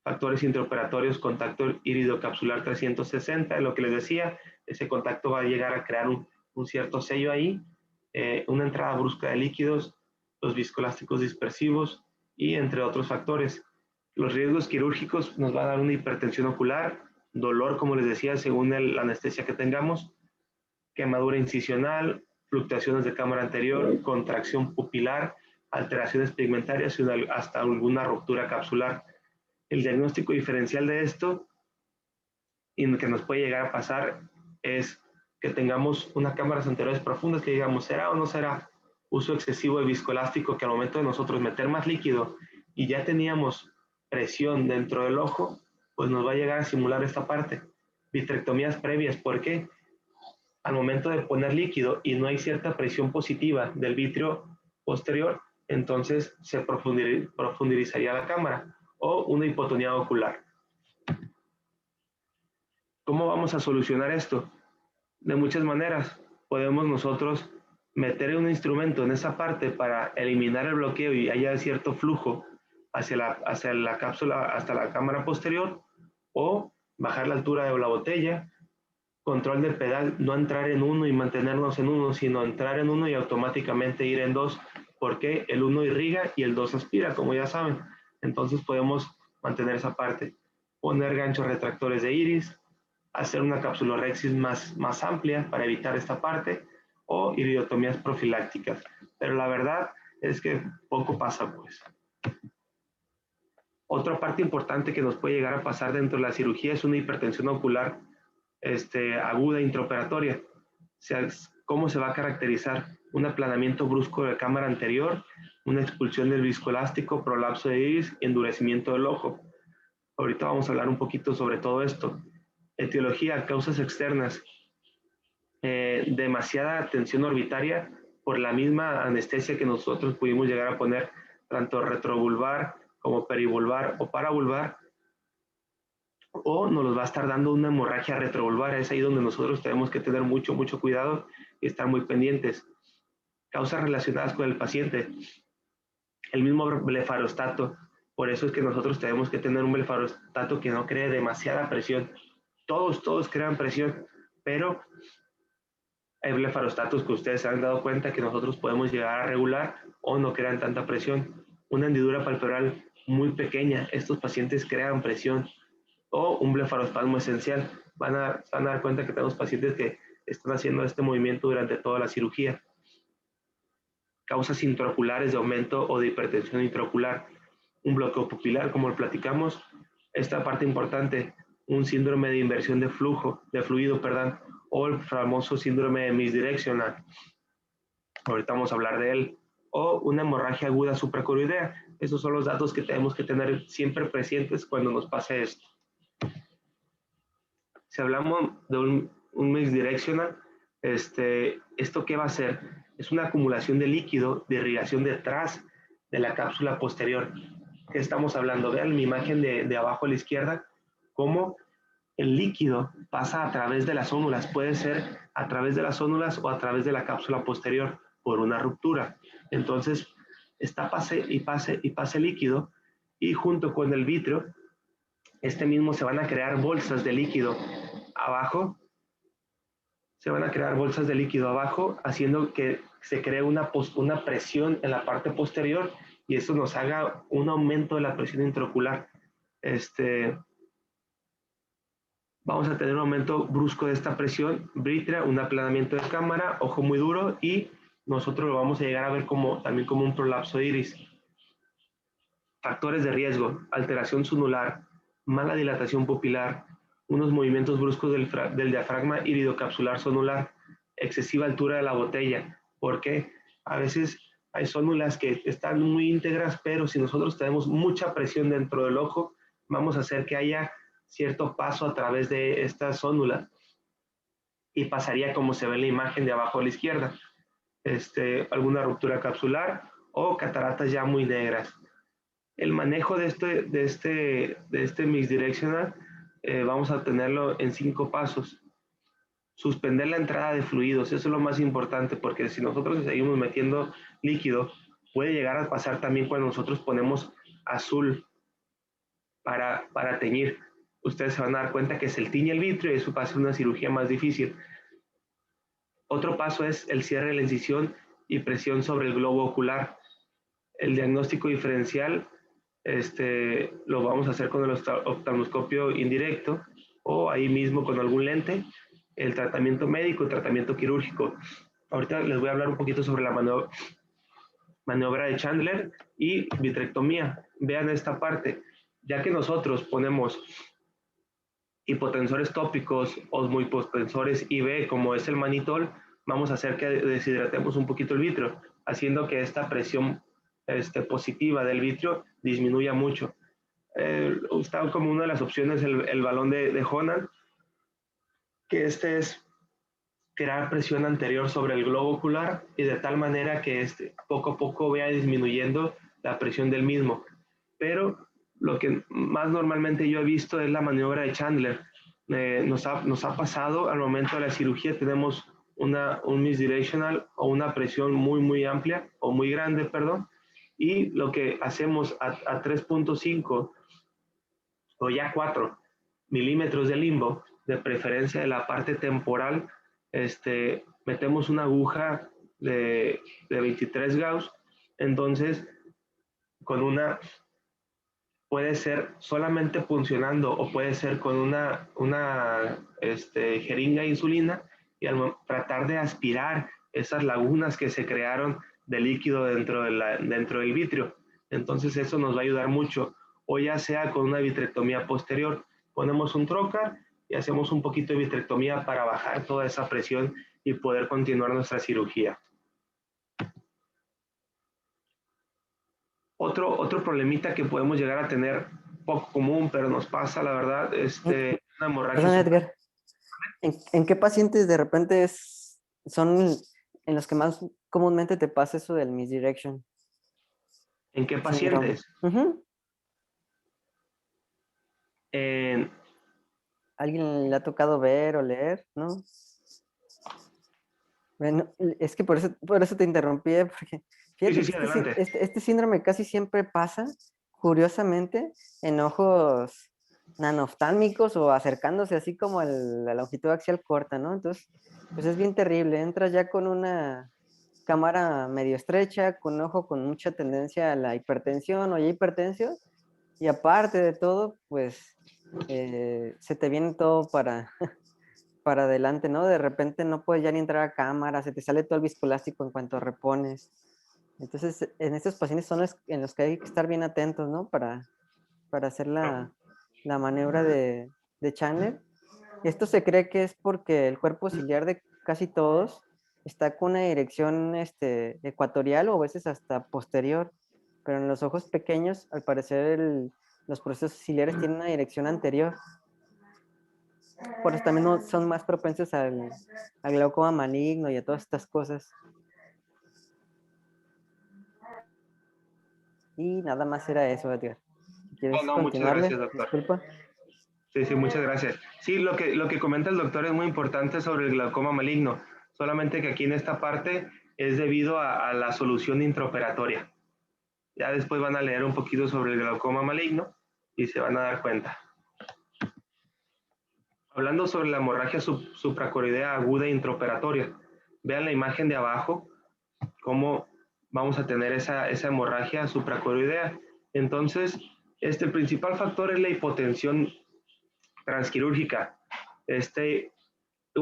factores intraoperatorios, contacto iridocapsular 360, lo que les decía, ese contacto va a llegar a crear un cierto sello ahí, una entrada brusca de líquidos, los viscoelásticos dispersivos y entre otros factores. Los riesgos quirúrgicos nos va a dar una hipertensión ocular, dolor, como les decía, según la anestesia que tengamos, quemadura incisional, fluctuaciones de cámara anterior, contracción pupilar, alteraciones pigmentarias y hasta alguna ruptura capsular. El diagnóstico diferencial de esto y que nos puede llegar a pasar es que tengamos unas cámaras anteriores profundas que digamos, ¿será o no será uso excesivo de viscoelástico que al momento de nosotros meter más líquido y ya teníamos presión dentro del ojo, pues nos va a llegar a simular esta parte? Vitrectomías previas, ¿por qué? Al momento de poner líquido y no hay cierta presión positiva del vítreo posterior, entonces se profundizaría la cámara o una hipotonía ocular. ¿Cómo vamos a solucionar esto? De muchas maneras. Podemos nosotros meter un instrumento en esa parte para eliminar el bloqueo y haya cierto flujo hacia la cápsula hasta la cámara posterior, o bajar la altura de la botella. Control del pedal, no entrar en uno y mantenernos en uno, sino entrar en uno y automáticamente ir en dos, porque el uno irriga y el dos aspira, como ya saben. Entonces podemos mantener esa parte. Poner ganchos retractores de iris, hacer una capsulorhexis más amplia para evitar esta parte, o iridotomías profilácticas. Pero la verdad es que poco pasa, pues. Otra parte importante que nos puede llegar a pasar dentro de la cirugía es una hipertensión ocular aguda intraoperatoria. O sea, ¿cómo se va a caracterizar? Un aplanamiento brusco de la cámara anterior, una expulsión del viscoelástico, prolapso de iris y endurecimiento del ojo. Ahorita vamos a hablar un poquito sobre todo esto. Etiología, causas externas. Demasiada tensión orbitaria por la misma anestesia que nosotros pudimos llegar a poner, tanto retrovulvar como perivulvar o paravulvar, o nos los va a estar dando una hemorragia retrovulvar. Es ahí donde nosotros tenemos que tener mucho cuidado y estar muy pendientes. Causas relacionadas con el paciente. El mismo blefarostato. Por eso es que nosotros tenemos que tener un blefarostato que no cree demasiada presión. Todos crean presión, pero hay blefarostatos que ustedes se han dado cuenta que nosotros podemos llegar a regular o no crean tanta presión. Una hendidura palpebral muy pequeña. Estos pacientes crean presión. O un blefarospasmo esencial. Se van a dar cuenta que tenemos pacientes que están haciendo este movimiento durante toda la cirugía. Causas intraoculares de aumento o de hipertensión intraocular. Un bloqueo pupilar, como lo platicamos. Esta parte importante, un síndrome de inversión de fluido, o el famoso síndrome de misdireccional. Ahorita vamos a hablar de él. O una hemorragia aguda supracoroidea. Esos son los datos que tenemos que tener siempre presentes cuando nos pase esto. Si hablamos de un misdireccional, ¿esto qué va a hacer? Es una acumulación de líquido de irrigación detrás de la cápsula posterior. ¿Qué estamos hablando? Vean mi imagen de abajo a la izquierda, cómo el líquido pasa a través de las ónulas. Puede ser a través de las ónulas o a través de la cápsula posterior por una ruptura. Entonces, está pase líquido, y junto con el vítreo, mismo se van a crear bolsas de líquido abajo. Se van a crear bolsas de líquido abajo, haciendo que se cree una presión en la parte posterior, y eso nos haga un aumento de la presión intraocular. Vamos a tener un aumento brusco de esta presión vítrea, un aplanamiento de cámara, ojo muy duro, y nosotros lo vamos a llegar a ver también como un prolapso de iris. Factores de riesgo: alteración sunular, mala dilatación pupilar, unos movimientos bruscos del diafragma iridocapsular sonular, excesiva altura de la botella. ¿Por qué? A veces hay sónulas que están muy íntegras, pero si nosotros tenemos mucha presión dentro del ojo, vamos a hacer que haya cierto paso a través de esta sónula, y pasaría como se ve en la imagen de abajo a la izquierda. Alguna ruptura capsular o cataratas ya muy negras. El manejo de este misdireccional, vamos a tenerlo en 5 pasos. Suspender la entrada de fluidos, eso es lo más importante, porque si nosotros seguimos metiendo líquido, puede llegar a pasar también cuando nosotros ponemos azul para teñir. Ustedes se van a dar cuenta que se tiñe el vitrio y eso va a ser una cirugía más difícil. Otro paso es el cierre de la incisión y presión sobre el globo ocular. El diagnóstico diferencial lo vamos a hacer con el oftalmoscopio indirecto o ahí mismo con algún lente. El tratamiento médico, el tratamiento quirúrgico. Ahorita les voy a hablar un poquito sobre la maniobra de Chandler y vitrectomía. Vean esta parte. Ya que nosotros ponemos hipotensores tópicos, osmohipotensores IV, como es el manitol, vamos a hacer que deshidratemos un poquito el vitrio, haciendo que esta presión positiva del vitrio disminuya mucho. Está como una de las opciones el balón de Honan, que es crear presión anterior sobre el globo ocular y de tal manera que poco a poco vaya disminuyendo la presión del mismo. Pero lo que más normalmente yo he visto es la maniobra de Chandler. Nos ha pasado al momento de la cirugía, tenemos un misdirectional o una presión muy amplia o muy grande, perdón, Y lo que hacemos a 3.5 o ya 4 milímetros de limbo, de preferencia de la parte temporal, metemos una aguja de 23 Gauss, entonces con una puede ser solamente funcionando o puede ser con una jeringa de insulina y tratar de aspirar esas lagunas que se crearon de líquido dentro del vitrio. Entonces eso nos va a ayudar mucho. O ya sea con una vitrectomía posterior, ponemos un trocar y hacemos un poquito de vitrectomía para bajar toda esa presión y poder continuar nuestra cirugía. Otro problemita que podemos llegar a tener, poco común, pero nos pasa, la verdad, una hemorragia. Perdón, Edgar. ¿En qué pacientes de repente son en los que más comúnmente te pasa eso del misdirection? ¿En qué pacientes? Uh-huh. En, ¿Alguien le ha tocado ver o leer, no? Bueno, es que por eso te interrumpí, porque fíjate, sí, adelante. Este síndrome casi siempre pasa, curiosamente, en ojos nanoftálmicos o acercándose así como la longitud axial corta, ¿no? Entonces, pues es bien terrible. Entras ya con una cámara medio estrecha, con un ojo con mucha tendencia a la hipertensión o ya hipertensión, y aparte de todo, pues se te viene todo para adelante, ¿no? De repente no puedes ya ni entrar a cámara, se te sale todo el viscoelástico en cuanto repones. Entonces, en estos pacientes son en los que hay que estar bien atentos, ¿no? Para hacer la maniobra de Chandler. Esto se cree que es porque el cuerpo ciliar de casi todos está con una dirección ecuatorial o a veces hasta posterior, pero en los ojos pequeños, al parecer, los procesos ciliares tienen una dirección anterior. Por eso también son más propensos al glaucoma maligno y a todas estas cosas. Y nada más era eso, Edgar. ¿Quieres continuarle? Muchas gracias, doctor. Disculpa. Sí, muchas gracias. Sí, lo que comenta el doctor es muy importante sobre el glaucoma maligno, solamente que aquí en esta parte es debido a la solución intraoperatoria. Ya después van a leer un poquito sobre el glaucoma maligno y se van a dar cuenta. Hablando sobre la hemorragia supracoroidea aguda intraoperatoria, vean la imagen de abajo, cómo vamos a tener esa hemorragia supracoroidea. Entonces, el principal factor es la hipotensión transquirúrgica.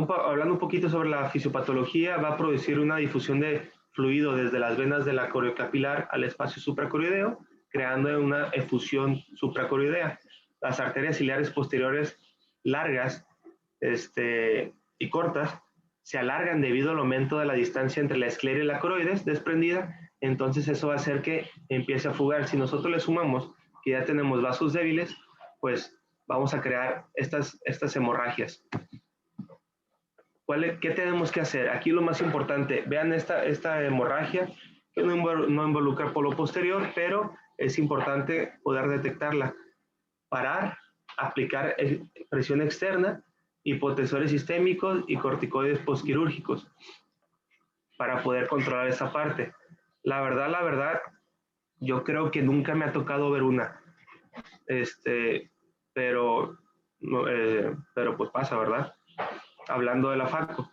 Hablando un poquito sobre la fisiopatología, va a producir una difusión de fluido desde las venas de la coriocapilar al espacio supracoroideo, creando una efusión supracoroidea. Las arterias ciliares posteriores largas y cortas se alargan debido al aumento de la distancia entre la esclera y la coroides desprendida, entonces eso va a hacer que empiece a fugar. Si nosotros le sumamos que ya tenemos vasos débiles, pues vamos a crear estas hemorragias. ¿Qué tenemos que hacer? Aquí lo más importante, vean esta hemorragia, que no involucra polo posterior, pero es importante poder detectarla. Parar, aplicar presión externa, hipotensores sistémicos y corticoides postquirúrgicos para poder controlar esa parte. La verdad, yo creo que nunca me ha tocado ver una. Pero pues pasa, ¿verdad? Hablando de la FACO.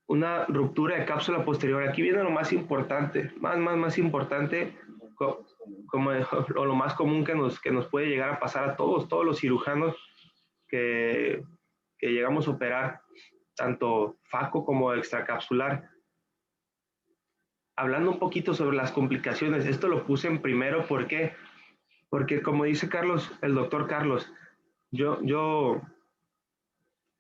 Una ruptura de cápsula posterior. Aquí viene lo más importante, más importante, o lo más común que nos puede llegar a pasar a todos los cirujanos que llegamos a operar, tanto FACO como extracapsular. Hablando un poquito sobre las complicaciones, esto lo puse en primero, ¿por qué? Porque como dice Carlos, el doctor Carlos, yo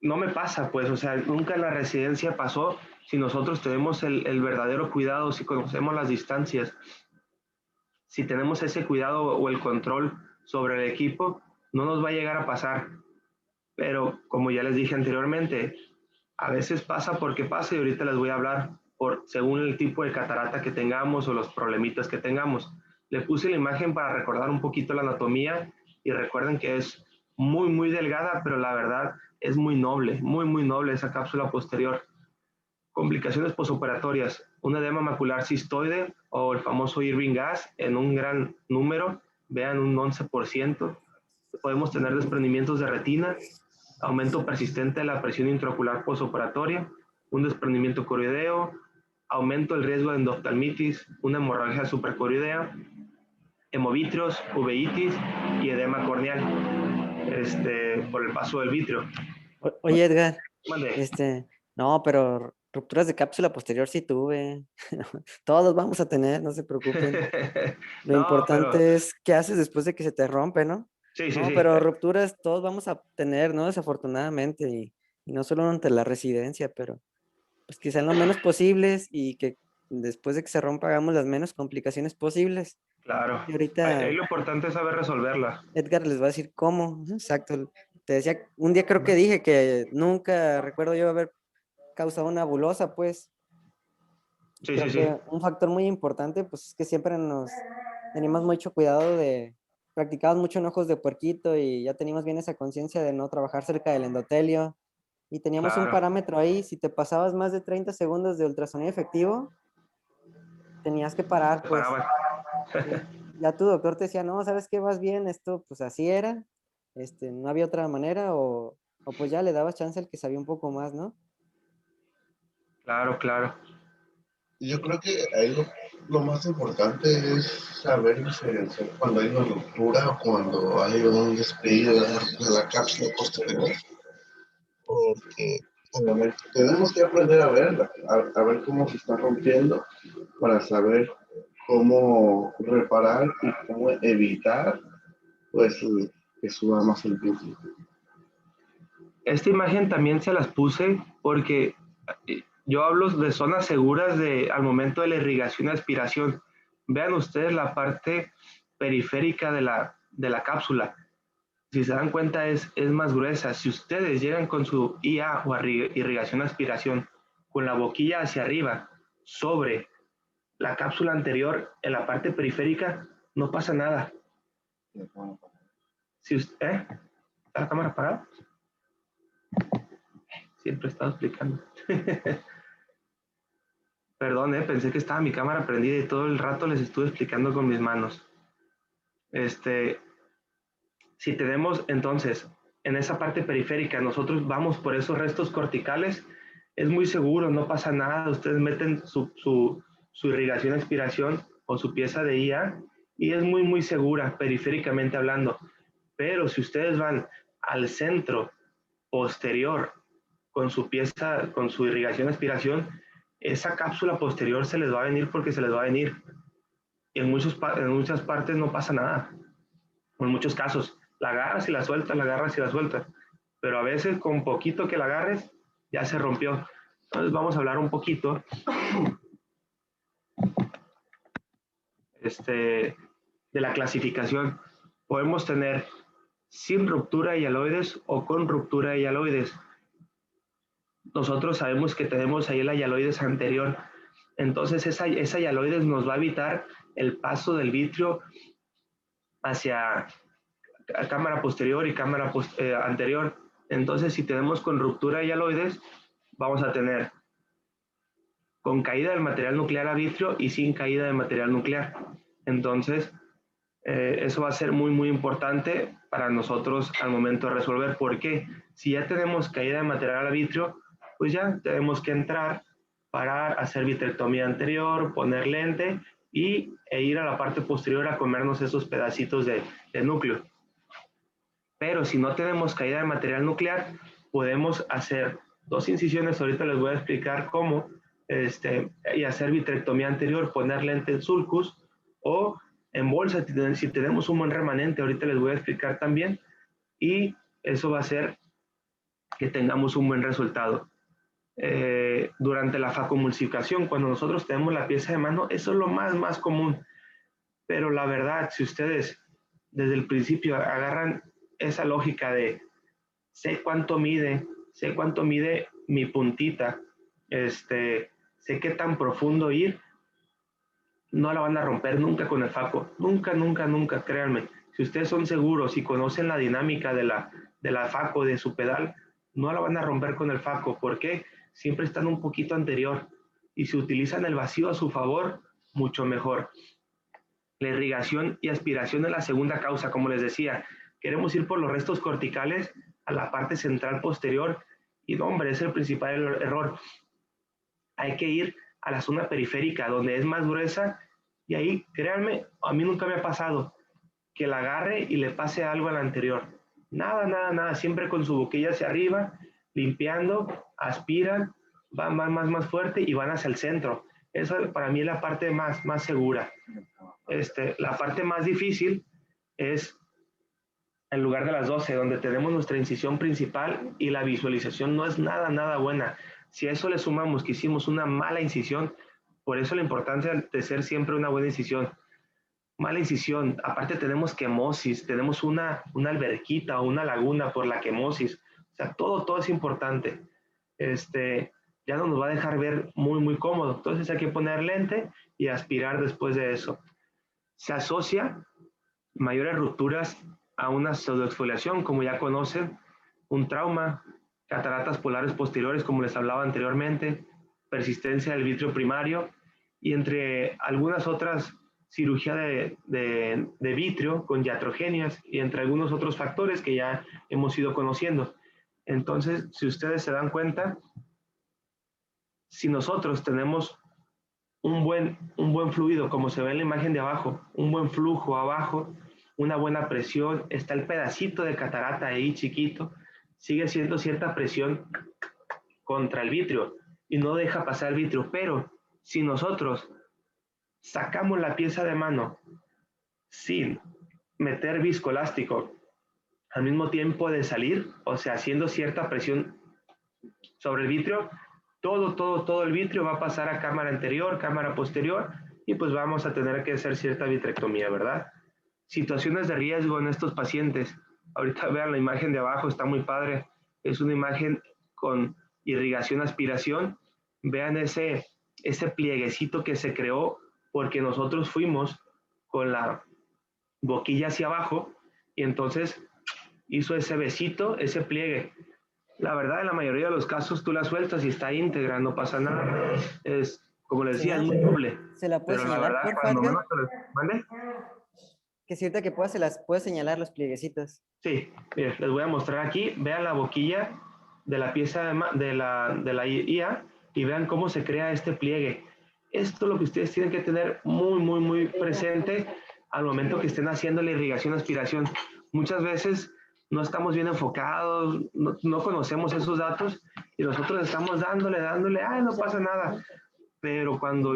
no me pasa, pues, o sea, nunca en la residencia pasó si nosotros tenemos el verdadero cuidado, si conocemos las distancias, si tenemos ese cuidado o el control sobre el equipo, no nos va a llegar a pasar. Pero como ya les dije anteriormente, a veces pasa porque pasa y ahorita les voy a hablar según el tipo de catarata que tengamos o los problemitas que tengamos. Le puse la imagen para recordar un poquito la anatomía y recuerden que es muy delgada, pero la verdad es muy noble esa cápsula posterior. Complicaciones posoperatorias. un edema macular cistoide o el famoso Irving gas en un gran número, vean un 11%. Podemos tener desprendimientos de retina, aumento persistente de la presión intraocular postoperatoria, un desprendimiento coroideo, aumento del riesgo de endoftalmitis, una hemorragia supracoroidea, hemovitrios, uveitis y edema corneal por el paso del vitrio. Oye, Edgar, Mande. no, pero rupturas de cápsula posterior sí tuve. Todos vamos a tener, no se preocupen. Lo No, importante pero- es qué haces después de que se te rompe, ¿no? Sí, sí, No, sí. pero rupturas todos vamos a tener, ¿no? Desafortunadamente, y no solo ante la residencia, pero pues que sean lo menos posibles y que después de que se rompa hagamos las menos complicaciones posibles. Claro. Y ahorita Ahí lo importante es saber resolverla. Edgar les va a decir cómo, exacto. Te decía, un día creo que dije que nunca recuerdo yo haber causado una bulosa, pues. Sí, Creo sí, sí. que un factor muy importante, pues es que siempre nos teníamos mucho cuidado practicamos mucho en ojos de puerquito y ya teníamos bien esa conciencia de no trabajar cerca del endotelio. Y teníamos un Claro. parámetro ahí, si te pasabas más de 30 segundos de ultrasonido efectivo, tenías que parar, pues. Paraban. Sí. Ya tu doctor te decía, no, ¿sabes qué? Vas bien, esto pues así era, no había otra manera, o pues ya le dabas chance al que sabía un poco más, ¿no? Claro, claro. Yo creo que ahí lo más importante es saber diferenciar cuando hay una ruptura o cuando hay un despegue de la cápsula posterior. Porque obviamente tenemos que aprender a verla, a ver cómo se está rompiendo para saber cómo reparar y cómo evitar pues que suba más el vitrio. Esta imagen también se las puse porque yo hablo de zonas seguras al momento de la irrigación y aspiración. Vean ustedes la parte periférica de la cápsula. Si se dan cuenta es más gruesa. Si ustedes llegan con su IA o irrigación aspiración con la boquilla hacia arriba sobre la cápsula anterior en la parte periférica, no pasa nada. ¿Está la cámara apagada? Siempre he estado explicando. Perdón, pensé que estaba mi cámara prendida y todo el rato les estuve explicando con mis manos. Si tenemos entonces en esa parte periférica, nosotros vamos por esos restos corticales, es muy seguro, no pasa nada. Ustedes meten su irrigación aspiración o su pieza de IA y es muy, muy segura periféricamente hablando. Pero si ustedes van al centro posterior con su pieza, con su irrigación aspiración, esa cápsula posterior se les va a venir porque se les va a venir. Y en muchas partes no pasa nada. En muchos casos, la agarras y la sueltas, la agarras y la sueltas. Pero a veces con poquito que la agarres, ya se rompió. Entonces vamos a hablar un poquito de la clasificación. Podemos tener sin ruptura de hialoides o con ruptura de hialoides. Nosotros sabemos que tenemos ahí la hialoides anterior. Entonces esa hialoides nos va a evitar el paso del vitrio hacia cámara posterior y cámara anterior. Entonces si tenemos con ruptura de hialoides, vamos a tener con caída del material nuclear a vitrio y sin caída de material nuclear. Entonces, eso va a ser muy, muy importante para nosotros al momento de resolver. Porque si ya tenemos caída de material a vitrio, pues ya tenemos que entrar, parar, hacer vitrectomía anterior, poner lente e ir a la parte posterior a comernos esos pedacitos de núcleo. Pero si no tenemos caída de material nuclear, podemos hacer 2 incisiones, ahorita les voy a explicar cómo, y hacer vitrectomía anterior, poner lente en sulcus o en bolsa si tenemos un buen remanente, ahorita les voy a explicar también, y eso va a hacer que tengamos un buen resultado. Durante la facomulsificación, cuando nosotros tenemos la pieza de mano, eso es lo más común, pero la verdad, si ustedes desde el principio agarran esa lógica de sé cuánto mide mi puntita, sé qué tan profundo ir, no la van a romper nunca con el faco, nunca, créanme. Si ustedes son seguros y conocen la dinámica de la faco, de su pedal, no la van a romper con el faco. ¿Por qué? Siempre están un poquito anterior. y si utilizan el vacío a su favor, mucho mejor. La irrigación y aspiración es la segunda causa, como les decía. Queremos ir por los restos corticales a la parte central posterior y no, hombre, es el principal error. Hay que ir a la zona periférica donde es más gruesa y ahí, créanme, a mí nunca me ha pasado que la agarre y le pase algo al anterior. Nada, nada, nada, siempre con su boquilla hacia arriba, limpiando, aspiran, van más fuerte y van hacia el centro. Eso para mí es la parte más segura. La parte más difícil es el lugar de las 12, donde tenemos nuestra incisión principal y la visualización no es nada buena. Si a eso le sumamos que hicimos una mala incisión, por eso la importancia de ser siempre una buena incisión. Mala incisión, aparte tenemos quemosis, tenemos una alberquita o una laguna por la quemosis. O sea, todo es importante. Ya no nos va a dejar ver muy cómodo. Entonces hay que poner lente y aspirar después de eso. Se asocia mayores rupturas a una pseudoexfoliación, como ya conocen, un trauma, cataratas polares posteriores, como les hablaba anteriormente, persistencia del vitrio primario y entre algunas otras cirugía de vitrio con iatrogenias y entre algunos otros factores que ya hemos ido conociendo. Entonces, si ustedes se dan cuenta, si nosotros tenemos un buen fluido, como se ve en la imagen de abajo, un buen flujo abajo, una buena presión, está el pedacito de catarata ahí chiquito, sigue siendo cierta presión contra el vitrio y no deja pasar el vitrio, pero si nosotros sacamos la pieza de mano sin meter viscoelástico al mismo tiempo de salir, o sea, haciendo cierta presión sobre el vitrio, todo el vitrio va a pasar a cámara anterior, cámara posterior, y pues vamos a tener que hacer cierta vitrectomía, ¿verdad? Situaciones de riesgo en estos pacientes. Ahorita vean la imagen de abajo, está muy padre. Es una imagen con irrigación, aspiración. Vean ese plieguecito que se creó porque nosotros fuimos con la boquilla hacia abajo y entonces hizo ese besito, ese pliegue. La verdad, en la mayoría de los casos tú la sueltas y está íntegra, no pasa nada. Es, como les decía, es muy noble. ¿Se la puede Pero la señalar, verdad, por cuando favor? menos te lo mande. Que si ahorita que pueda, se las puede señalar los plieguecitos. Sí, miren, les voy a mostrar aquí. Vean la boquilla de la pieza de la IA y vean cómo se crea este pliegue. Esto es lo que ustedes tienen que tener muy presente al momento que estén haciendo la irrigación, aspiración. Muchas veces no estamos bien enfocados, no conocemos esos datos y nosotros estamos dándole, ay, no pasa nada. Pero cuando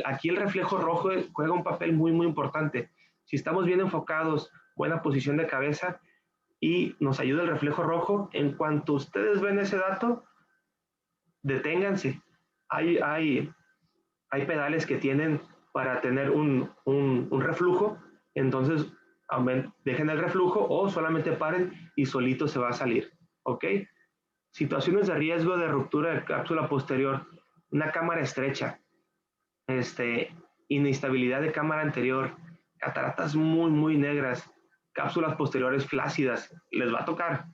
aquí el reflejo rojo juega un papel muy importante. Si estamos bien enfocados, buena posición de cabeza y nos ayuda el reflejo rojo, en cuanto ustedes ven ese dato, deténganse. Hay pedales que tienen para tener un reflujo, entonces dejen el reflujo o solamente paren y solito se va a salir, ¿ok? Situaciones de riesgo de ruptura de cápsula posterior, una cámara estrecha, inestabilidad de cámara anterior, cataratas muy negras, cápsulas posteriores flácidas, les va a tocar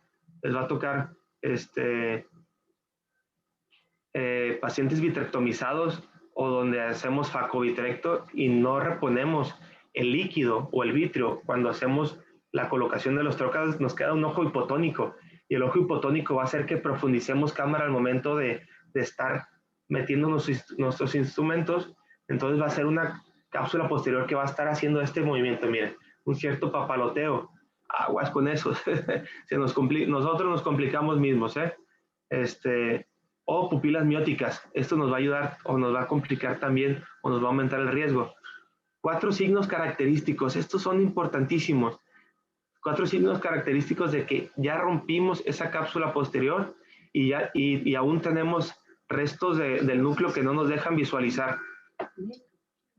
pacientes vitrectomizados o donde hacemos facovitrecto y no reponemos el líquido o el vitrio. Cuando hacemos la colocación de los trocas nos queda un ojo hipotónico y el ojo hipotónico va a hacer que profundicemos cámara al momento de estar metiendo nuestros instrumentos. Entonces va a ser una cápsula posterior que va a estar haciendo este movimiento, miren, un cierto papaloteo. Aguas con eso. Nosotros nos complicamos mismos, o pupilas mióticas. Esto nos va a ayudar o nos va a complicar también o nos va a aumentar el riesgo. 4 signos característicos. Estos son importantísimos. 4 signos característicos de que ya rompimos esa cápsula posterior y aún tenemos restos del núcleo que no nos dejan visualizar.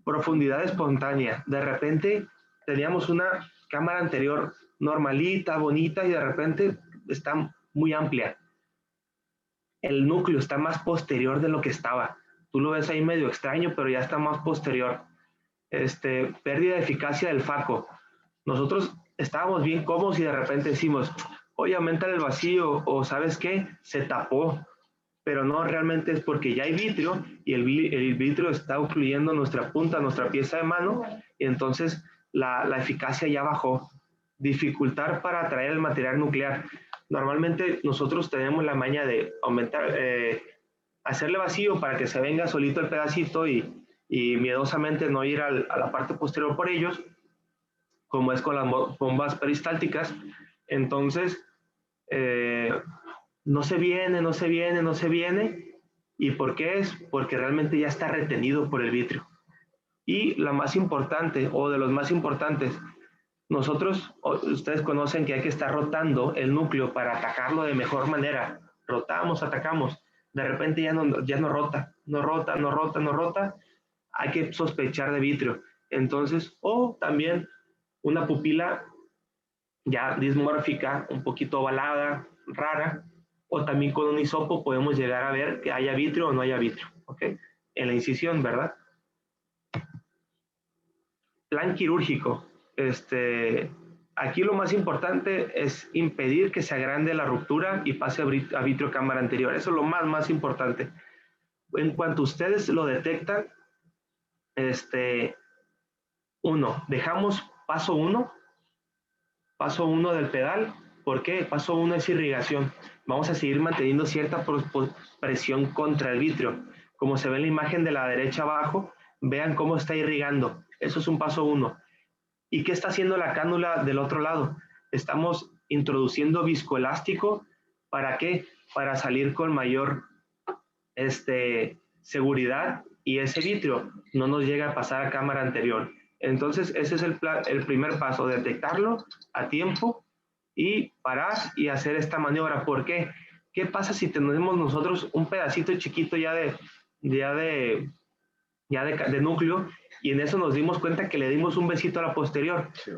Profundidad espontánea. De repente teníamos una cámara anterior normalita, bonita y de repente está muy amplia. El núcleo está más posterior de lo que estaba. Tú lo ves ahí medio extraño, pero ya está más posterior. Pérdida de eficacia del faco. Nosotros estábamos bien cómodos y de repente decimos, oye, aumenta el vacío o ¿sabes qué? Se tapó. pero no, realmente es porque ya hay vitrio y el vitrio está ocluyendo nuestra punta, nuestra pieza de mano, y entonces la eficacia ya bajó. Dificultar para atraer el material nuclear. Normalmente nosotros tenemos la maña de aumentar, hacerle vacío para que se venga solito el pedacito y miedosamente no ir a la parte posterior por ellos, como es con las bombas peristálticas. Entonces, no se viene. ¿Y por qué es? Porque realmente ya está retenido por el vitrio. Y la más importante, o de los más importantes, ustedes conocen que hay que estar rotando el núcleo para atacarlo de mejor manera. Rotamos, atacamos. De repente ya no rota. Hay que sospechar de vitrio. Entonces, o también una pupila ya dismórfica, un poquito ovalada, rara, o también con un hisopo podemos llegar a ver que haya vitrio o no haya vitrio, ¿ok? En la incisión, ¿verdad? Plan quirúrgico. Aquí lo más importante es impedir que se agrande la ruptura y pase a vitrio cámara anterior. Eso es lo más importante. En cuanto ustedes lo detectan, dejamos paso 1 del pedal. ¿Por qué? Paso 1 es irrigación. Vamos a seguir manteniendo cierta presión contra el vitrio. Como se ve en la imagen de la derecha abajo, vean cómo está irrigando. Eso es un paso 1. ¿Y qué está haciendo la cánula del otro lado? Estamos introduciendo viscoelástico. ¿Para qué? Para salir con mayor seguridad y ese vitrio no nos llega a pasar a cámara anterior. Entonces, ese es el primer paso, detectarlo a tiempo y parar y hacer esta maniobra. ¿Por qué? ¿Qué pasa si tenemos nosotros un pedacito chiquito ya de núcleo y en eso nos dimos cuenta que le dimos un besito a la posterior? Sí.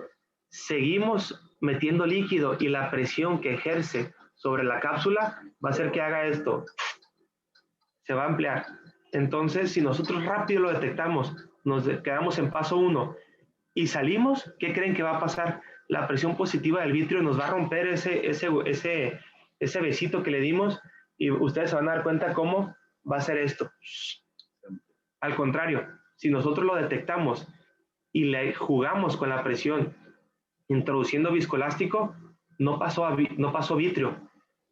Seguimos metiendo líquido y la presión que ejerce sobre la cápsula va a hacer que haga esto. Se va a ampliar. Entonces, si nosotros rápido lo detectamos, nos quedamos en paso 1 y salimos, ¿qué creen que va a pasar? La presión positiva del vitrio nos va a romper ese besito que le dimos y ustedes se van a dar cuenta cómo va a ser esto. Al contrario, si nosotros lo detectamos y le jugamos con la presión, introduciendo viscoelástico, no pasó vitrio.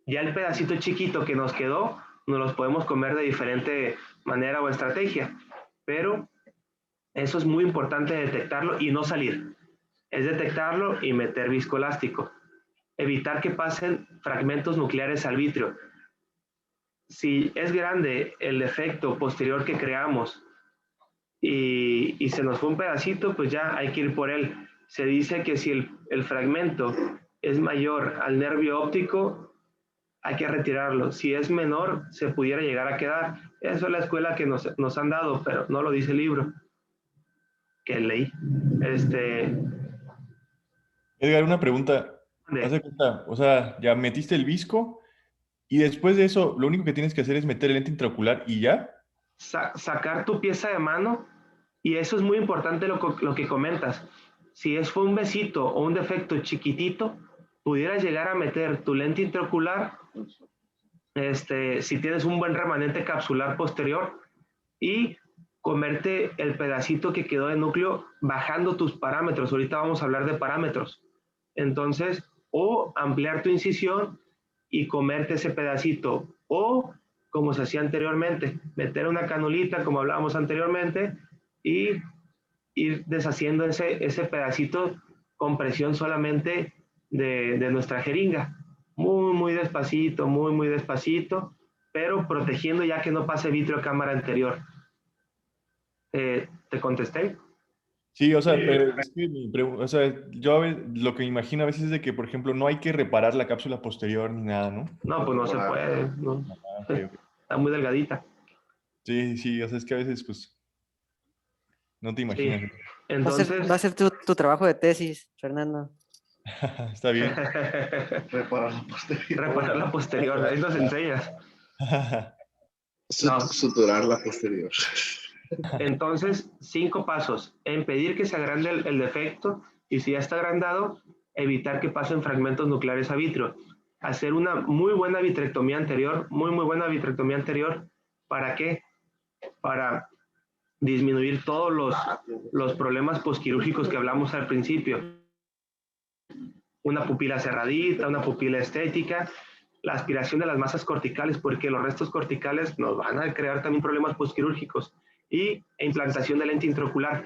Ya el pedacito chiquito que nos quedó, nos los podemos comer de diferente manera o estrategia, pero eso es muy importante detectarlo y no salir. Es detectarlo y meter viscoelástico. Evitar que pasen fragmentos nucleares al vitrio. Si es grande el defecto posterior que creamos y se nos fue un pedacito, pues ya hay que ir por él. Se dice que si el fragmento es mayor al nervio óptico, hay que retirarlo. Si es menor, se pudiera llegar a quedar. Eso es la escuela que nos han dado, pero no lo dice el libro que leí. Edgar, una pregunta. Haz de cuenta, o sea, ya metiste el visco y después de eso, lo único que tienes que hacer es meter el lente intraocular y ya. Sacar tu pieza de mano, y eso es muy importante lo que comentas. Si fue un besito o un defecto chiquitito, pudieras llegar a meter tu lente intraocular, si tienes un buen remanente capsular posterior, y comerte el pedacito que quedó de núcleo bajando tus parámetros. Ahorita vamos a hablar de parámetros. Entonces, o ampliar tu incisión y comerte ese pedacito, o como se hacía anteriormente, meter una canulita como hablábamos anteriormente y ir deshaciendo ese pedacito con presión solamente de nuestra jeringa. Muy despacito, muy despacito, pero protegiendo ya que no pase vitrio a cámara anterior. ¿Te contesté? Sí, o sea, pero es que o sea, yo lo que me imagino a veces es de que, por ejemplo, no hay que reparar la cápsula posterior ni nada, ¿no? No, pues no se puede. No. Okay. Está muy delgadita. Sí, o sea, es que a veces, pues, no te imaginas. Sí. Entonces, va a ser tu trabajo de tesis, Fernando. Está bien. Reparar la posterior, ahí nos enseñas. Suturar la posterior. Entonces, 5 pasos. Impedir que se agrande el defecto y si ya está agrandado, evitar que pasen fragmentos nucleares a vitrio. hacer una muy buena vitrectomía anterior, muy buena vitrectomía anterior. ¿Para qué? Para disminuir todos los problemas posquirúrgicos que hablamos al principio. Una pupila cerradita, una pupila estética, la aspiración de las masas corticales, porque los restos corticales nos van a crear también problemas posquirúrgicos, y implantación de lente intraocular,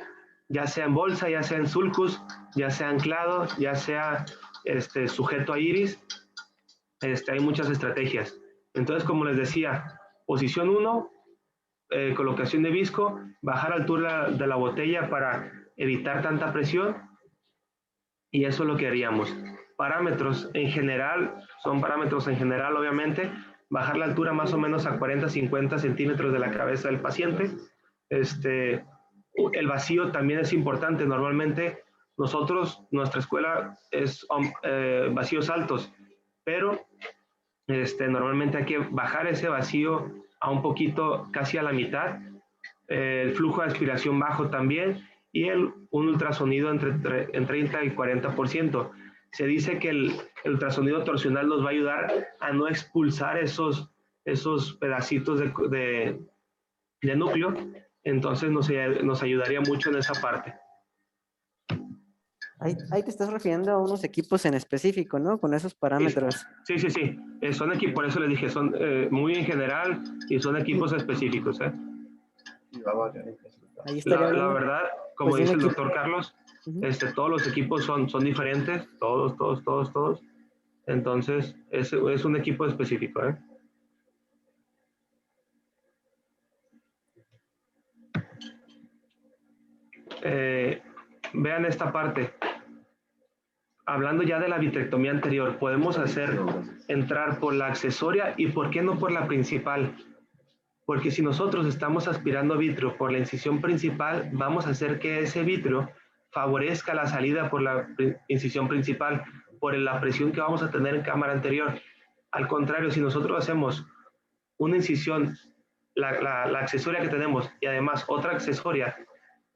ya sea en bolsa, ya sea en sulcus, ya sea anclado, ya sea sujeto a iris. Hay muchas estrategias. Entonces, como les decía, posición 1, colocación de visco, bajar altura de la botella para evitar tanta presión, y eso es lo que haríamos. Parámetros en general, son parámetros en general, obviamente, bajar la altura más o menos a 40-50 centímetros de la cabeza del paciente. El vacío también es importante. Normalmente nuestra escuela es vacíos altos, pero normalmente hay que bajar ese vacío a un poquito, casi a la mitad. El flujo de aspiración bajo también, y un ultrasonido en 30 y 40%. Se dice que el ultrasonido torsional nos va a ayudar a no expulsar esos pedacitos de núcleo. Entonces nos ayudaría mucho en esa parte. Ahí te estás refiriendo a unos equipos en específico, ¿no? Con esos parámetros. Sí. Son equipos, por eso les dije, son muy en general y son equipos específicos. Ahí estaría La hablando, verdad, como pues, de un dice el equipo. doctor Carlos, Ujú. todos los equipos son diferentes, todos. Entonces, es un equipo específico. Vean esta parte. Hablando ya de la vitrectomía anterior, podemos entrar por la accesoria, y ¿por qué no por la principal? Porque si nosotros estamos aspirando vitrio por la incisión principal, vamos a hacer que ese vitrio favorezca la salida por la incisión principal, por la presión que vamos a tener en cámara anterior. Al contrario, si nosotros hacemos una incisión, la accesoria que tenemos, y además otra accesoria,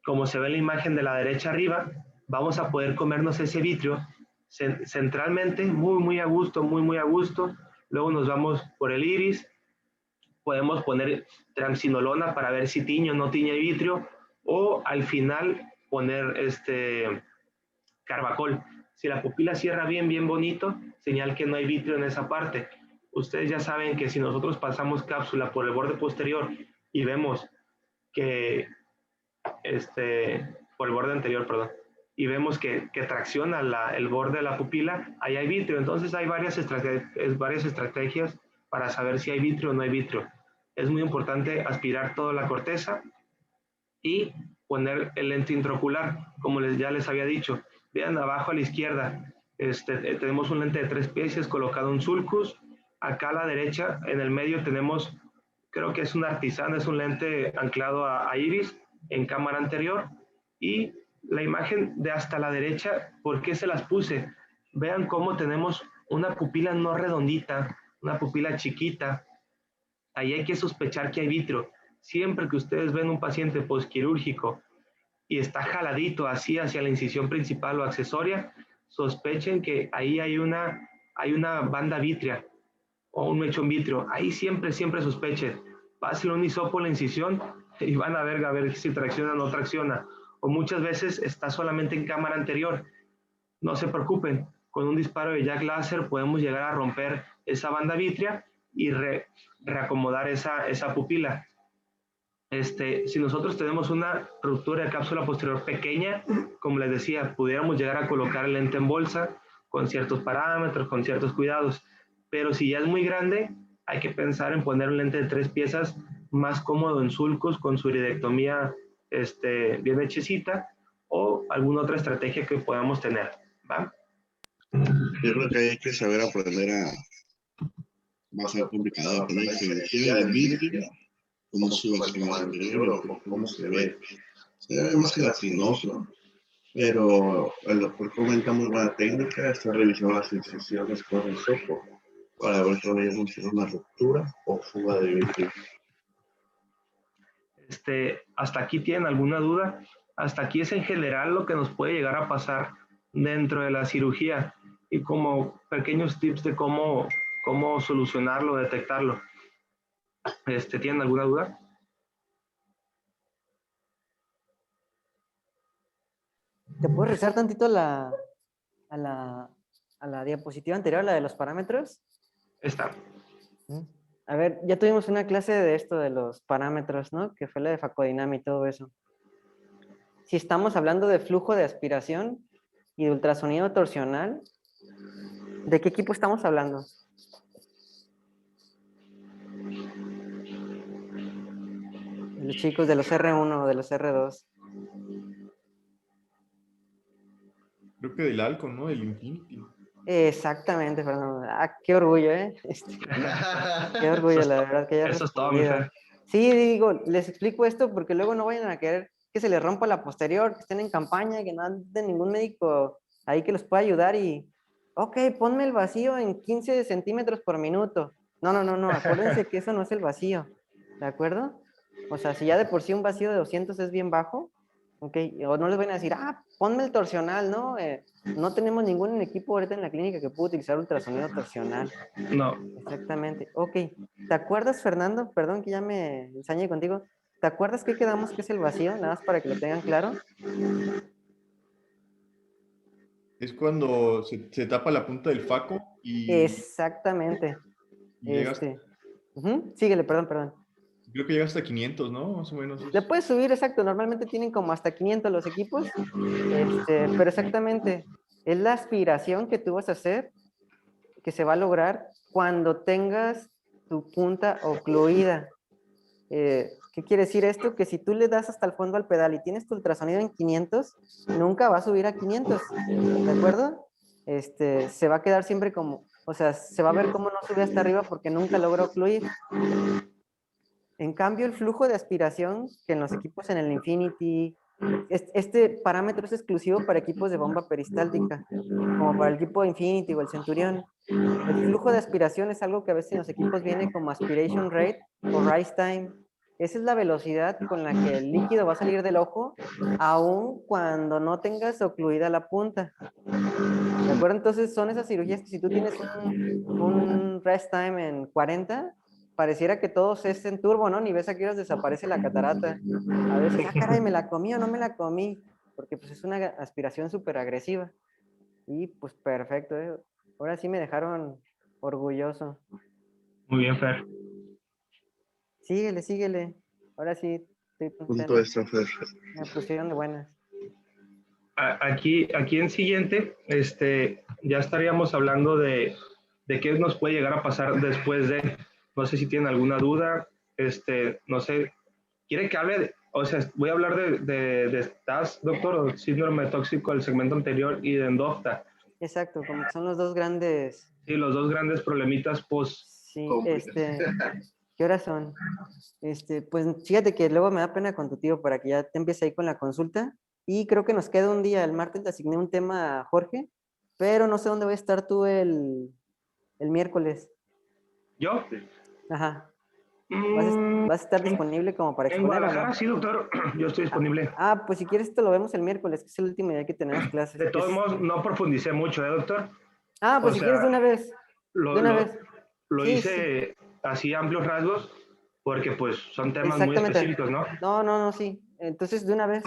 como se ve en la imagen de la derecha arriba, vamos a poder comernos ese vitrio centralmente, muy a gusto, muy a gusto. Luego nos vamos por el iris, podemos poner triamcinolona para ver si tiñe o no tiñe vitrio, o al final poner carbacol. Si la pupila cierra bien bonito, señal que no hay vitrio en esa parte. Ustedes ya saben que si nosotros pasamos cápsula por el borde posterior y vemos que por el borde anterior, perdón, y vemos que tracciona el borde de la pupila, ahí hay vitrio. Entonces hay varias estrategias para saber si hay vitrio o no hay vitrio. Es muy importante aspirar toda la corteza y poner el lente intraocular, como ya les había dicho. Vean abajo a la izquierda, tenemos un lente de 3 piezas colocado en sulcus. Acá a la derecha, en el medio, tenemos, creo que es un Artisan, es un lente anclado a iris en cámara anterior. Y la imagen de hasta la derecha, ¿por qué se las puse? Vean cómo tenemos una pupila no redondita, una pupila chiquita. Ahí hay que sospechar que hay vitrio. Siempre que ustedes ven un paciente posquirúrgico y está jaladito así hacia la incisión principal o accesoria, sospechen que ahí hay una banda vítrea o un mechón vítreo. Ahí siempre sospechen. Pásenle un hisopo a la incisión y van a ver si tracciona o no tracciona. O muchas veces está solamente en cámara anterior. No se preocupen, con un disparo de Jack Láser podemos llegar a romper esa banda vítrea y reacomodar esa pupila. Si nosotros tenemos una ruptura de cápsula posterior pequeña, como les decía, pudiéramos llegar a colocar el lente en bolsa con ciertos parámetros, con ciertos cuidados. Pero si ya es muy grande, hay que pensar en poner un lente de 3 piezas más cómodo en sulcos, con su iridectomía bien hechecita, o alguna otra estrategia que podamos tener, ¿va? Yo creo que hay que saber aprender va a ser complicado aprender a diferenciar el vidrio, cómo sube hacia el anterior o cómo se ve. Se ve más gelatinoso, pero el doctor comenta muy buena técnica, está revisando las incisiones con el sopo para ver si hay una ruptura o fuga de vidrio. ¿Hasta aquí tienen alguna duda? Hasta aquí es en general lo que nos puede llegar a pasar dentro de la cirugía. y como pequeños tips de cómo solucionarlo, detectarlo. ¿Tienen alguna duda? ¿Te puedes regresar tantito a la diapositiva anterior, la de los parámetros? Está. A ver, ya tuvimos una clase de esto de los parámetros, ¿no? Que fue la de Facodinam y todo eso. Si estamos hablando de flujo de aspiración y de ultrasonido torsional, ¿de qué equipo estamos hablando? De los chicos de los R1 o de los R2. Creo que del Alcon, ¿no? Del Infinity. Exactamente, Fernando. Ah, qué orgullo, ¿eh? Qué orgullo, la verdad, que haya Eso es todo, mi respondido. Fer. Sí, digo, les explico esto porque luego no vayan a querer que se les rompa la posterior, que estén en campaña, que no ande ningún médico ahí que los pueda ayudar y, ok, ponme el vacío en 15 centímetros por minuto. No, acuérdense que eso no es el vacío, ¿de acuerdo? O sea, si ya de por sí un vacío de 200 es bien bajo, ok, o no les van a decir, ponme el torsional, ¿no? No tenemos ningún equipo ahorita en la clínica que pueda utilizar ultrasonido torsional. No. Exactamente. Ok. ¿Te acuerdas, Fernando? Perdón que ya me ensañé contigo. ¿Te acuerdas qué quedamos que es el vacío? Nada más para que lo tengan claro. Es cuando se tapa la punta del faco y Exactamente. llegas, Síguele, perdón. creo que llega hasta 500, ¿no? Más o menos. Le puedes subir, exacto. Normalmente tienen como hasta 500 los equipos. Pero exactamente, es la aspiración que tú vas a hacer, que se va a lograr cuando tengas tu punta ocluida. ¿Qué quiere decir esto? Que si tú le das hasta el fondo al pedal y tienes tu ultrasonido en 500, nunca va a subir a 500, ¿de acuerdo? Se va a quedar siempre como, o sea, se va a ver cómo no sube hasta arriba porque nunca logra ocluir. En cambio, el flujo de aspiración, que en los equipos en el Infinity, este parámetro es exclusivo para equipos de bomba peristáltica, como para el equipo Infinity o el Centurión. El flujo de aspiración es algo que a veces en los equipos viene como aspiration rate o rise time. Esa es la velocidad con la que el líquido va a salir del ojo, aun cuando no tengas ocluida la punta. ¿De acuerdo? Entonces son esas cirugías que si tú tienes un rest time en 40, pareciera que todo es en turbo, ¿no? Ni ves a qué horas desaparece la catarata. A veces, caray, ¿me la comí o no me la comí? Porque pues es una aspiración súper agresiva. Y pues perfecto, ¿eh? Ahora sí me dejaron orgulloso. Muy bien, Fer. Síguele. Ahora sí estoy Punto extra, Fer. Me pusieron de buenas. Aquí en siguiente, ya estaríamos hablando de qué nos puede llegar a pasar después de, no sé si tienen alguna duda, no sé, ¿quiere que hable? O sea, voy a hablar de TAS, doctor, o síndrome tóxico del segmento anterior y de endopta. Exacto, como que son los dos grandes. Sí, los dos grandes problemitas Sí, ¿qué horas son? Pues fíjate que luego me da pena con tu tío para que ya te empieces ahí con la consulta. Y creo que nos queda un día. El martes le asigné un tema a Jorge, pero no sé dónde voy a estar tú el miércoles. ¿Yo? Ajá. ¿Vas a estar disponible como para exponer? En Guadalajara, sí, doctor. Yo estoy disponible. Pues si quieres esto lo vemos el miércoles, que es el último día que tenemos clases. De todos modos, no profundicé mucho, doctor? Pues si quieres de una vez. Lo hice así amplios rasgos, porque pues son temas muy específicos, ¿no? No, sí. Entonces, de una vez.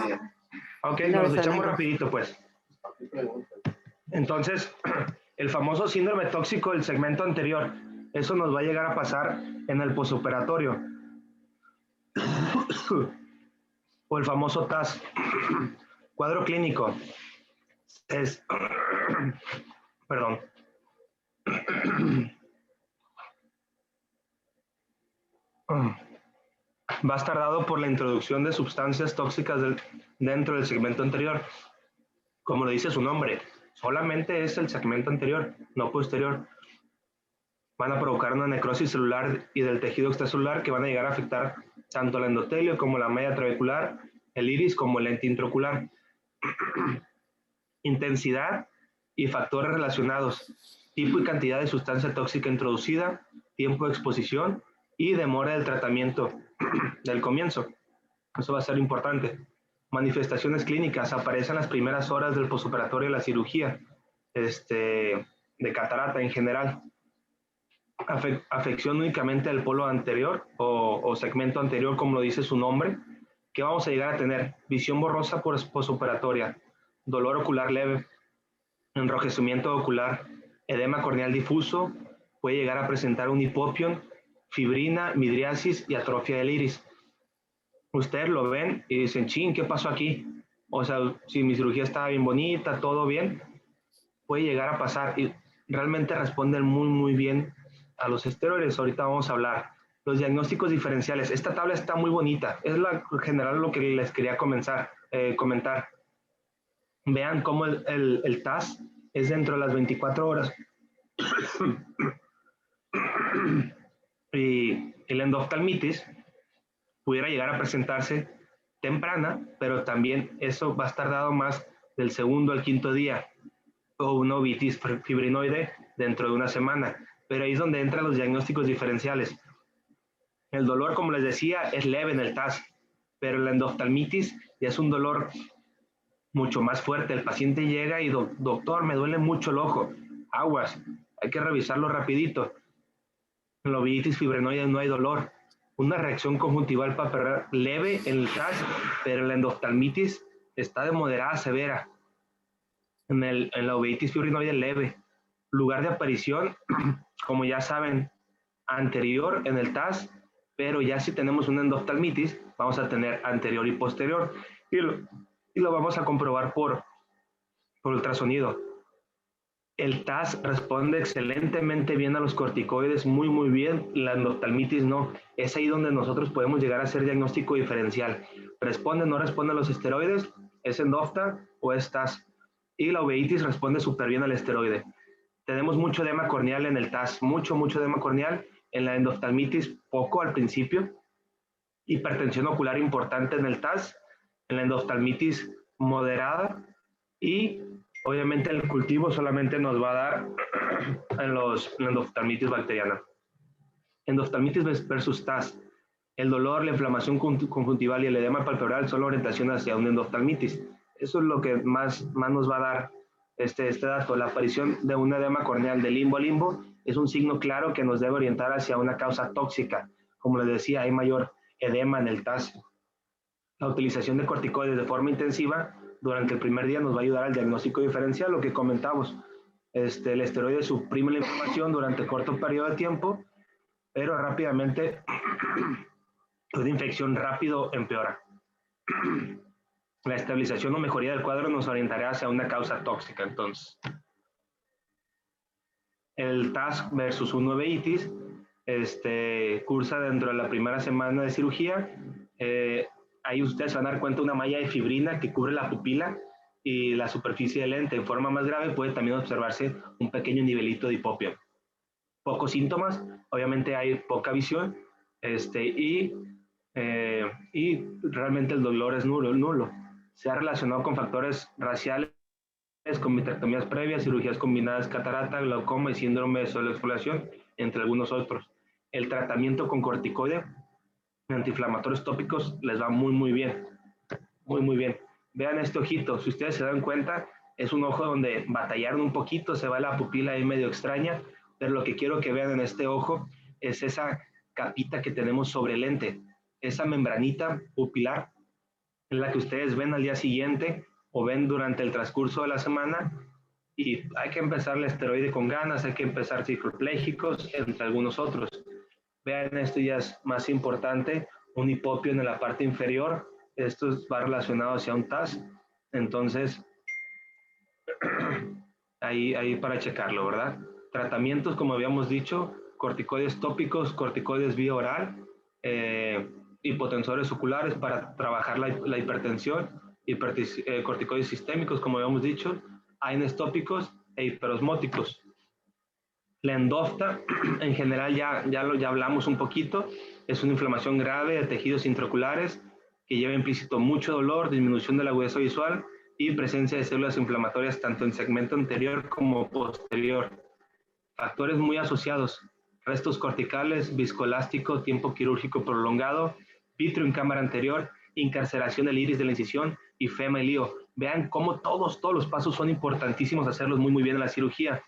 Ok, nos echamos rapidito, pues. Entonces, el famoso síndrome tóxico del segmento anterior, eso nos va a llegar a pasar en el posoperatorio. O el famoso TAS. Cuadro clínico. Perdón. Va a estar dado por la introducción de sustancias tóxicas dentro del segmento anterior. Como lo dice su nombre, solamente es el segmento anterior, no posterior. Van a provocar una necrosis celular y del tejido extracelular que van a llegar a afectar tanto el endotelio como la media trabecular, el iris como el lente intraocular. Intensidad y factores relacionados, tipo y cantidad de sustancia tóxica introducida, tiempo de exposición y demora del tratamiento del comienzo. Eso va a ser importante. Manifestaciones clínicas aparecen las primeras horas del posoperatorio de la cirugía. de catarata en general. Afección únicamente del polo anterior o segmento anterior, como lo dice su nombre. ¿Qué vamos a llegar a tener? Visión borrosa posoperatoria, dolor ocular leve, enrojecimiento ocular, edema corneal difuso, puede llegar a presentar un hipopión, fibrina, midriasis y atrofia del iris. Ustedes lo ven y dicen, chin, ¿qué pasó aquí? O sea, si mi cirugía estaba bien bonita, todo bien, puede llegar a pasar y realmente responden muy, muy bien a los esteroides. Ahorita vamos a hablar. Los diagnósticos diferenciales. Esta tabla está muy bonita. Es en general lo que les quería comentar. Vean cómo el TAS es dentro de las 24 horas. Y el endoftalmitis pudiera llegar a presentarse temprana, pero también eso va a estar dado más del segundo al quinto día, o una uveitis fibrinoide dentro de una semana. Pero ahí es donde entran los diagnósticos diferenciales. El dolor, como les decía, es leve en el TAS, pero la endoftalmitis ya es un dolor mucho más fuerte. El paciente llega y, doctor, me duele mucho el ojo. Aguas, hay que revisarlo rapidito. En la uveitis fibrinoide no hay dolor. Una reacción conjuntival papilar leve en el TAS, pero la endoftalmitis está de moderada a severa. En la uveitis fibrinoide leve. Lugar de aparición, como ya saben, anterior en el TAS, pero ya si tenemos una endoftalmitis, vamos a tener anterior y posterior. Y lo vamos a comprobar por ultrasonido. El TAS responde excelentemente bien a los corticoides, muy, muy bien. La endoftalmitis no. Es ahí donde nosotros podemos llegar a hacer diagnóstico diferencial. ¿Responde o no responde a los esteroides? ¿Es endofta o es TAS? Y la uveitis responde súper bien al esteroide. Tenemos mucho edema corneal en el TAS, mucho edema corneal. En la endoftalmitis, poco al principio. Hipertensión ocular importante en el TAS. En la endoftalmitis, moderada. Y obviamente el cultivo solamente nos va a dar en la endoftalmitis bacteriana. Endoftalmitis versus TAS. El dolor, la inflamación conjuntival y el edema palpebral son la orientación hacia una endoftalmitis. Eso es lo que más nos va a dar este dato. La aparición de un edema corneal de limbo a limbo es un signo claro que nos debe orientar hacia una causa tóxica. Como les decía, hay mayor edema en el TAS. La utilización de corticoides de forma intensiva durante el primer día nos va a ayudar al diagnóstico diferencial, lo que comentamos. El esteroide suprime la inflamación durante corto periodo de tiempo, pero rápidamente una infección rápido empeora. La estabilización o mejoría del cuadro nos orientará hacia una causa tóxica. Entonces, el TAS versus una uveitis cursa dentro de la primera semana de cirugía. Ahí ustedes se van a dar cuenta una malla de fibrina que cubre la pupila y la superficie del lente. En forma más grave puede también observarse un pequeño nivelito de hipopión. Pocos síntomas, obviamente hay poca visión y realmente el dolor es nulo. Se ha relacionado con factores raciales, con vitrectomías previas, cirugías combinadas, catarata, glaucoma y síndrome de sobreexfoliación, entre algunos otros. El tratamiento con corticoide, antiinflamatorios tópicos, les va muy bien. Muy bien. Vean este ojito, si ustedes se dan cuenta, es un ojo donde batallaron un poquito, se va la pupila ahí medio extraña, pero lo que quiero que vean en este ojo es esa capita que tenemos sobre el lente, esa membranita pupilar, en la que ustedes ven al día siguiente o ven durante el transcurso de la semana, y hay que empezar el esteroide con ganas, hay que empezar cicloplégicos, entre algunos otros. Vean, esto ya es más importante, un hipopión en la parte inferior, esto va relacionado hacia un TAS, entonces ahí para checarlo, ¿verdad? Tratamientos, como habíamos dicho, corticoides tópicos, corticoides vía oral, hipotensores oculares para trabajar la hipertensión, corticoides sistémicos, como habíamos dicho, AINES tópicos e hiperosmóticos. La endofta, en general ya hablamos un poquito, es una inflamación grave de tejidos intraoculares que lleva implícito mucho dolor, disminución de la agudeza visual y presencia de células inflamatorias tanto en segmento anterior como posterior. Factores muy asociados: restos corticales, viscoelástico, tiempo quirúrgico prolongado, vitrio en cámara anterior, incarceración del iris de la incisión y fema y lío. Vean cómo todos los pasos son importantísimos hacerlos muy bien en la cirugía.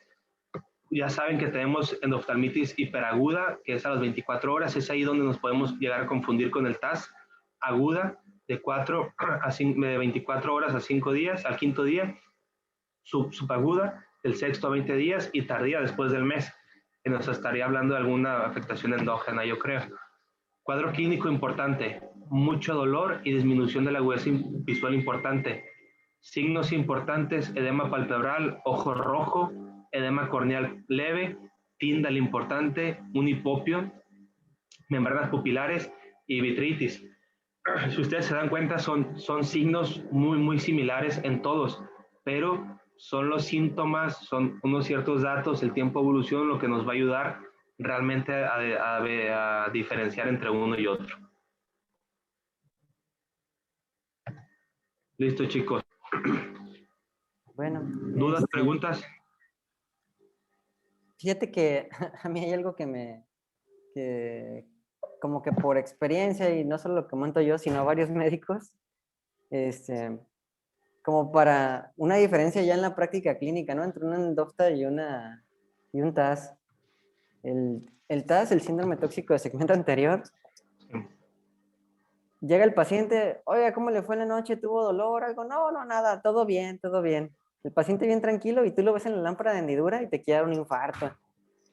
ya saben que tenemos endoftalmitis hiperaguda, que es a las 24 horas, es ahí donde nos podemos llegar a confundir con el TAS. Aguda, de 24 horas a 5 días, al quinto día. Subaguda, del sexto a 20 días, y tardía después del mes, que nos estaría hablando de alguna afectación endógena, yo creo. Cuadro clínico importante, mucho dolor y disminución de la agudeza visual importante. Signos importantes, edema palpebral, ojo rojo, edema corneal leve, tindal importante, un hipopio, membranas pupilares y vitritis. Si ustedes se dan cuenta, son signos muy similares en todos, pero son los síntomas, son unos ciertos datos, el tiempo de evolución, lo que nos va a ayudar realmente a diferenciar entre uno y otro. Listo, chicos. Bueno. ¿Dudas, preguntas? Fíjate que a mí hay algo como que por experiencia, y no solo lo comento yo, sino varios médicos, como para una diferencia ya en la práctica clínica, ¿no? Entre una endofta y un TAS. El TAS, el síndrome tóxico de segmento anterior, llega el paciente, oiga, ¿cómo le fue en la noche? ¿Tuvo dolor? ¿Algo? No, nada, todo bien, todo bien. El paciente bien tranquilo y tú lo ves en la lámpara de hendidura y te quiere dar un infarto.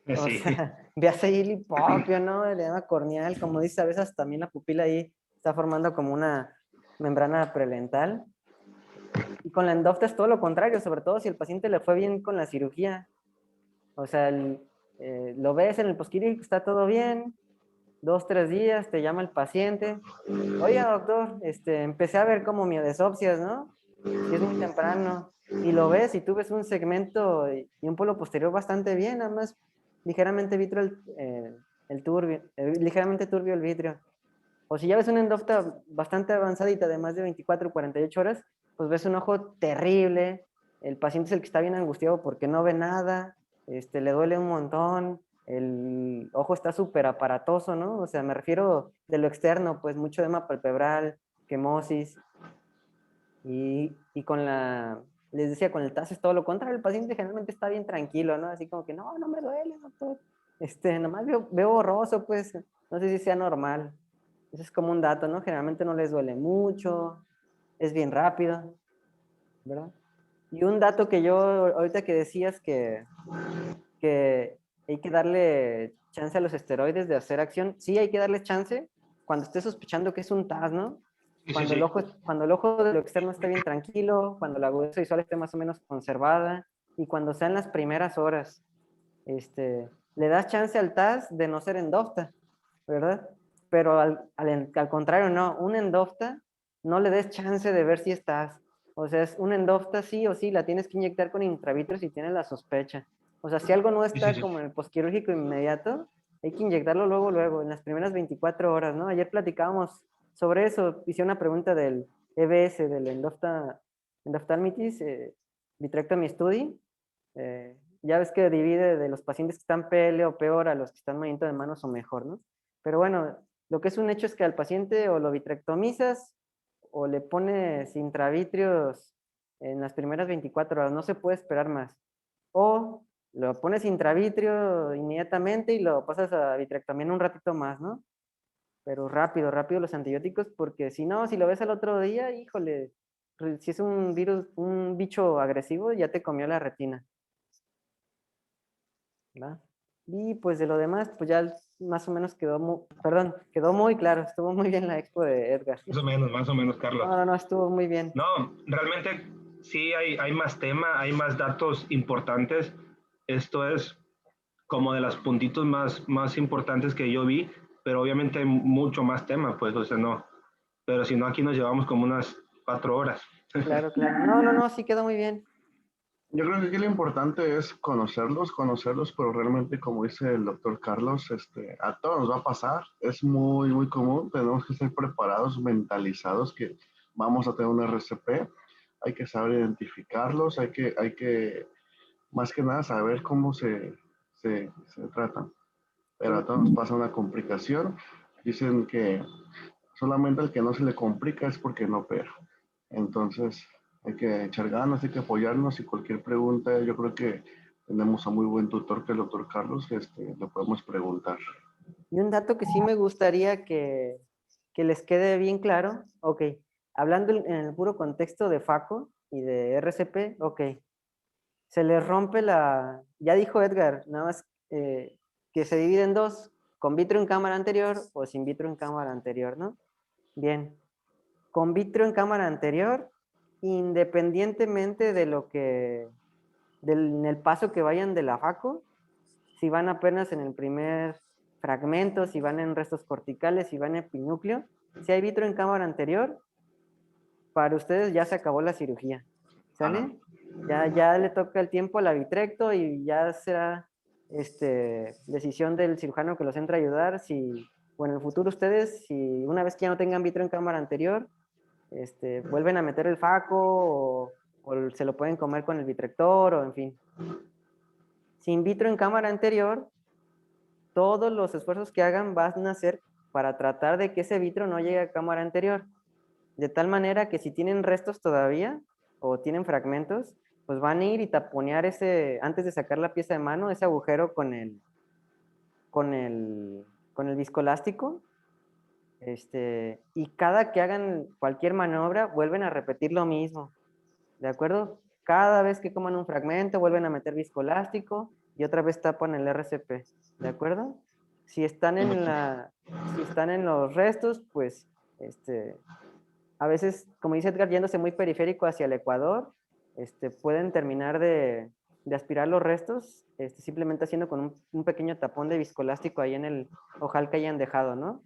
O sea, veas ahí el hipopio, ¿no? El edema corneal, como dices, a veces también la pupila ahí está formando como una membrana prelental. Y con la endofta es todo lo contrario, sobre todo si el paciente le fue bien con la cirugía. O sea, lo ves en el posquirúrgico, está todo bien, 2, 3 días, te llama el paciente. Oye, doctor, empecé a ver como miodesopsias, ¿no? Y es muy temprano. Y lo ves y tú ves un segmento y un polo posterior bastante bien, nada más ligeramente vitrio ligeramente turbio el vitrio. O si ya ves una endofta bastante avanzadita de más de 24 o 48 horas, pues ves un ojo terrible, el paciente es el que está bien angustiado porque no ve nada, le duele un montón, el ojo está súper aparatoso, ¿no? O sea, me refiero de lo externo, pues mucho edema palpebral, quemosis, y les decía, con el TAS es todo lo contrario, el paciente generalmente está bien tranquilo, ¿no? Así como que, no me duele, doctor, nomás veo borroso, pues, no sé si sea normal. Eso es como un dato, ¿no? Generalmente no les duele mucho, es bien rápido, ¿verdad? Y un dato que yo, ahorita que decías que hay que darle chance a los esteroides de hacer acción, sí hay que darles chance cuando esté sospechando que es un TAS, ¿no? Cuando el ojo de lo externo está bien tranquilo, cuando la agudeza visual esté más o menos conservada y cuando sean las primeras horas. Le das chance al TAS de no ser endofta, ¿verdad? Pero al contrario, no, un endofta no le des chance de ver si estás. O sea, es un endofta sí o sí, la tienes que inyectar con intravitreal si tienes la sospecha. O sea, si algo no está como en el posquirúrgico inmediato, hay que inyectarlo luego, en las primeras 24 horas, ¿no? Ayer platicábamos sobre eso, hice una pregunta del EBS, del endoftalmitis, vitrectomy study. Ya ves que divide de los pacientes que están PL o peor a los que están movimiento de manos o mejor, ¿no? Pero bueno, lo que es un hecho es que al paciente o lo vitrectomizas o le pones intravitreos en las primeras 24 horas, no se puede esperar más. O lo pones intravitreo inmediatamente y lo pasas a vitrectomía en un ratito más, ¿no? Pero rápido los antibióticos, porque si no, si lo ves al otro día, híjole, si es un virus, un bicho agresivo, ya te comió la retina. ¿Verdad? Y pues de lo demás, pues ya más o menos quedó muy claro, estuvo muy bien la expo de Edgar. Más o menos, Carlos. No, estuvo muy bien. No, realmente sí hay más tema, hay más datos importantes. Esto es como de los puntitos más importantes que yo vi, pero obviamente hay mucho más tema, pues, o sea, no. Pero si no, aquí nos llevamos como unas 4 horas. Claro. No, sí quedó muy bien. Yo creo que aquí lo importante es conocerlos, pero realmente, como dice el doctor Carlos, a todos nos va a pasar, es muy común, tenemos que estar preparados, mentalizados que vamos a tener un RCP, hay que saber identificarlos, hay que más que nada saber cómo se tratan. Pero a todos nos pasa una complicación, dicen que solamente al que no se le complica es porque no opera. Entonces, hay que echar ganas, hay que apoyarnos y cualquier pregunta, yo creo que tenemos a muy buen tutor que es el doctor Carlos, le podemos preguntar. Y un dato que sí me gustaría que les quede bien claro, ok, hablando en el puro contexto de FACO y de RCP, ok, se les rompe ya dijo Edgar, nada más que se divide en dos, con vitro en cámara anterior o sin vitro en cámara anterior, ¿no? Bien, con vitro en cámara anterior, independientemente de en el paso que vayan de la FACO, si van apenas en el primer fragmento, si van en restos corticales, si van en epinúcleo, si hay vitro en cámara anterior, para ustedes ya se acabó la cirugía, ¿sale? Ya le toca el tiempo a la vitrecto y ya será decisión del cirujano que los entre a ayudar, o en el futuro ustedes, si una vez que ya no tengan vitro en cámara anterior, vuelven a meter el FACO o se lo pueden comer con el vitrector o en fin. Sin vitro en cámara anterior, todos los esfuerzos que hagan van a ser para tratar de que ese vitro no llegue a cámara anterior. De tal manera que si tienen restos todavía o tienen fragmentos, pues van a ir y taponear antes de sacar la pieza de mano, ese agujero con el viscoelástico. Y cada que hagan cualquier maniobra, vuelven a repetir lo mismo. ¿De acuerdo? Cada vez que coman un fragmento, vuelven a meter viscoelástico y otra vez tapan el RCP. ¿De acuerdo? Si están en los restos, pues, a veces, como dice Edgar, yéndose muy periférico hacia el ecuador, pueden terminar de aspirar los restos, simplemente haciendo con un pequeño tapón de viscoelástico ahí en el ojal que hayan dejado, ¿no?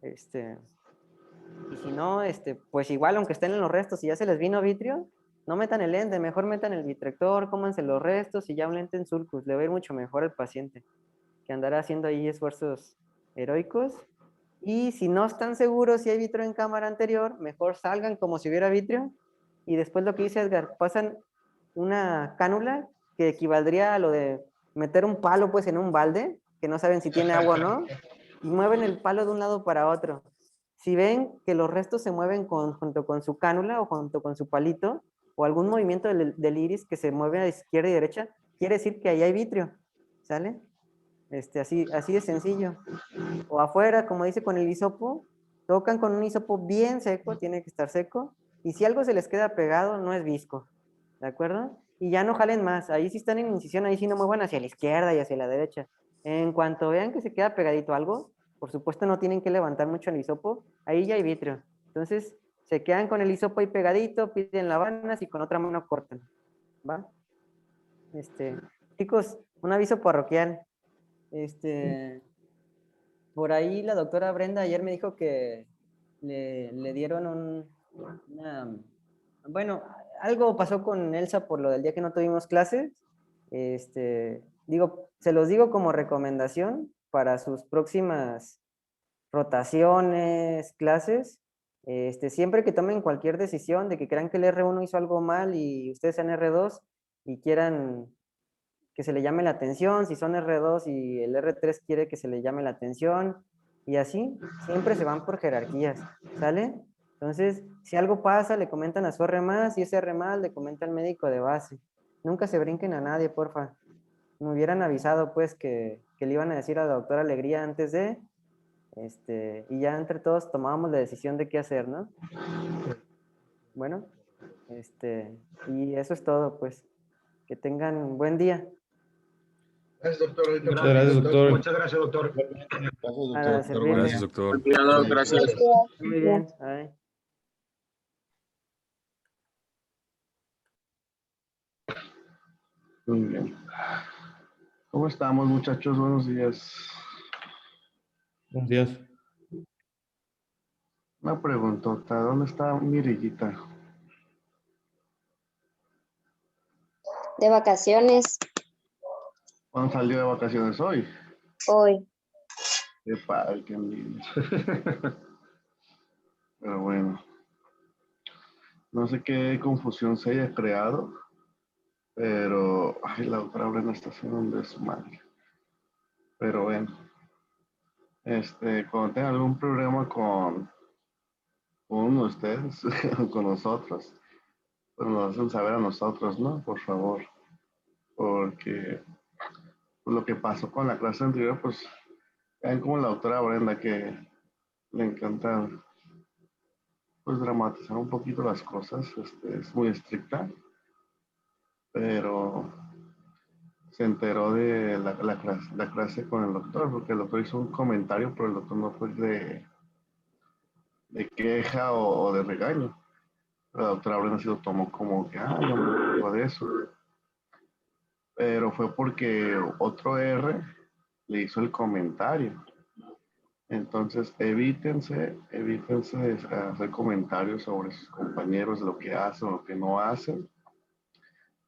Y si no, pues igual, aunque estén en los restos y ya se les vino vitrio, no metan el lente, mejor metan el vitrector, cómanse los restos y ya un lente en sulcus, le va a ir mucho mejor al paciente, que andará haciendo ahí esfuerzos heroicos. Y si no están seguros si hay vitrio en cámara anterior, mejor salgan como si hubiera vitrio y después lo que dice Edgar, pasan una cánula que equivaldría a lo de meter un palo pues en un balde, que no saben si tiene agua o no, y mueven el palo de un lado para otro. Si ven que los restos se mueven junto con su cánula o junto con su palito, o algún movimiento del iris que se mueve a izquierda y derecha, quiere decir que ahí hay vitrio, ¿sale? Así de sencillo. O afuera, como dice con el hisopo, tocan con un hisopo bien seco, tiene que estar seco, y si algo se les queda pegado, no es visco, ¿de acuerdo? Y ya no jalen más, ahí sí están en incisión, ahí sí no muevan hacia la izquierda y hacia la derecha. En cuanto vean que se queda pegadito algo, por supuesto no tienen que levantar mucho el hisopo, ahí ya hay vitrio. Entonces, se quedan con el hisopo ahí pegadito, piden lábanas y con otra mano cortan, ¿va? Chicos, un aviso parroquial. Por ahí la doctora Brenda ayer me dijo que le dieron bueno, algo pasó con Elsa por lo del día que no tuvimos clases. Se los digo como recomendación para sus próximas rotaciones, clases. Siempre que tomen cualquier decisión de que crean que el R1 hizo algo mal y ustedes sean R2 y quieran que se le llame la atención, si son R2 y el R3 quiere que se le llame la atención, y así, siempre se van por jerarquías, ¿sale? Entonces, si algo pasa, le comentan a su R+, y ese R+, le comenta al médico de base. Nunca se brinquen a nadie, porfa. Me hubieran avisado, pues, que le iban a decir a la doctora Alegría antes de, y ya entre todos tomábamos la decisión de qué hacer, ¿no? Bueno, y eso es todo, pues. Que tengan buen día. Gracias, doctor. Muchas gracias, doctor. Muchas gracias, doctor. Para servirle. Gracias, doctor. Gracias. Muy bien. Bye. Muy bien. ¿Cómo estamos, muchachos? Buenos días. Buenos días. Una preguntota. ¿Dónde está mi riguita? De vacaciones ¿Cuándo salió de vacaciones hoy? hoy. Qué padre, qué envidia. Pero bueno. No sé qué confusión se haya creado, pero ay, la doctora Brenda está haciendo un desmadre. Pero bueno. Cuando tengan algún problema con uno de ustedes, con nosotros, pues nos hacen saber a nosotros, ¿no? Por favor. porque pues, lo que pasó con la clase anterior, pues, ven como la doctora Brenda que le encanta pues dramatizar un poquito las cosas, es muy estricta, pero se enteró de la clase con el doctor, porque el doctor hizo un comentario, pero el doctor no fue de queja o de regaño. La doctora Brenda se lo tomó como que, yo me acuerdo de eso. Pero fue porque otro R le hizo el comentario. Entonces, evítense hacer comentarios sobre sus compañeros, de lo que hacen o lo que no hacen.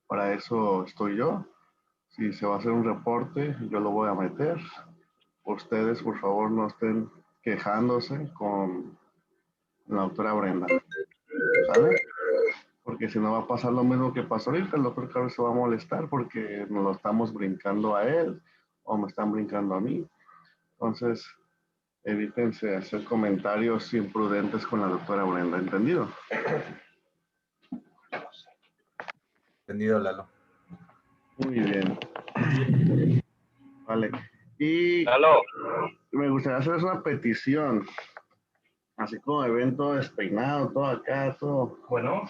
Para eso estoy yo. Si se va a hacer un reporte, yo lo voy a meter. Ustedes, por favor, no estén quejándose con la doctora Brenda. ¿Sale? Porque si no va a pasar lo mismo que pasó ahorita, el doctor Carlos se va a molestar porque nos lo estamos brincando a él o me están brincando a mí. Entonces, evítense hacer comentarios imprudentes con la doctora Brenda, ¿entendido? Entendido, Lalo. Muy bien. Vale. Y Lalo. me gustaría hacerles una petición. Así como me ven todo despeinado, todo acá, todo. Bueno.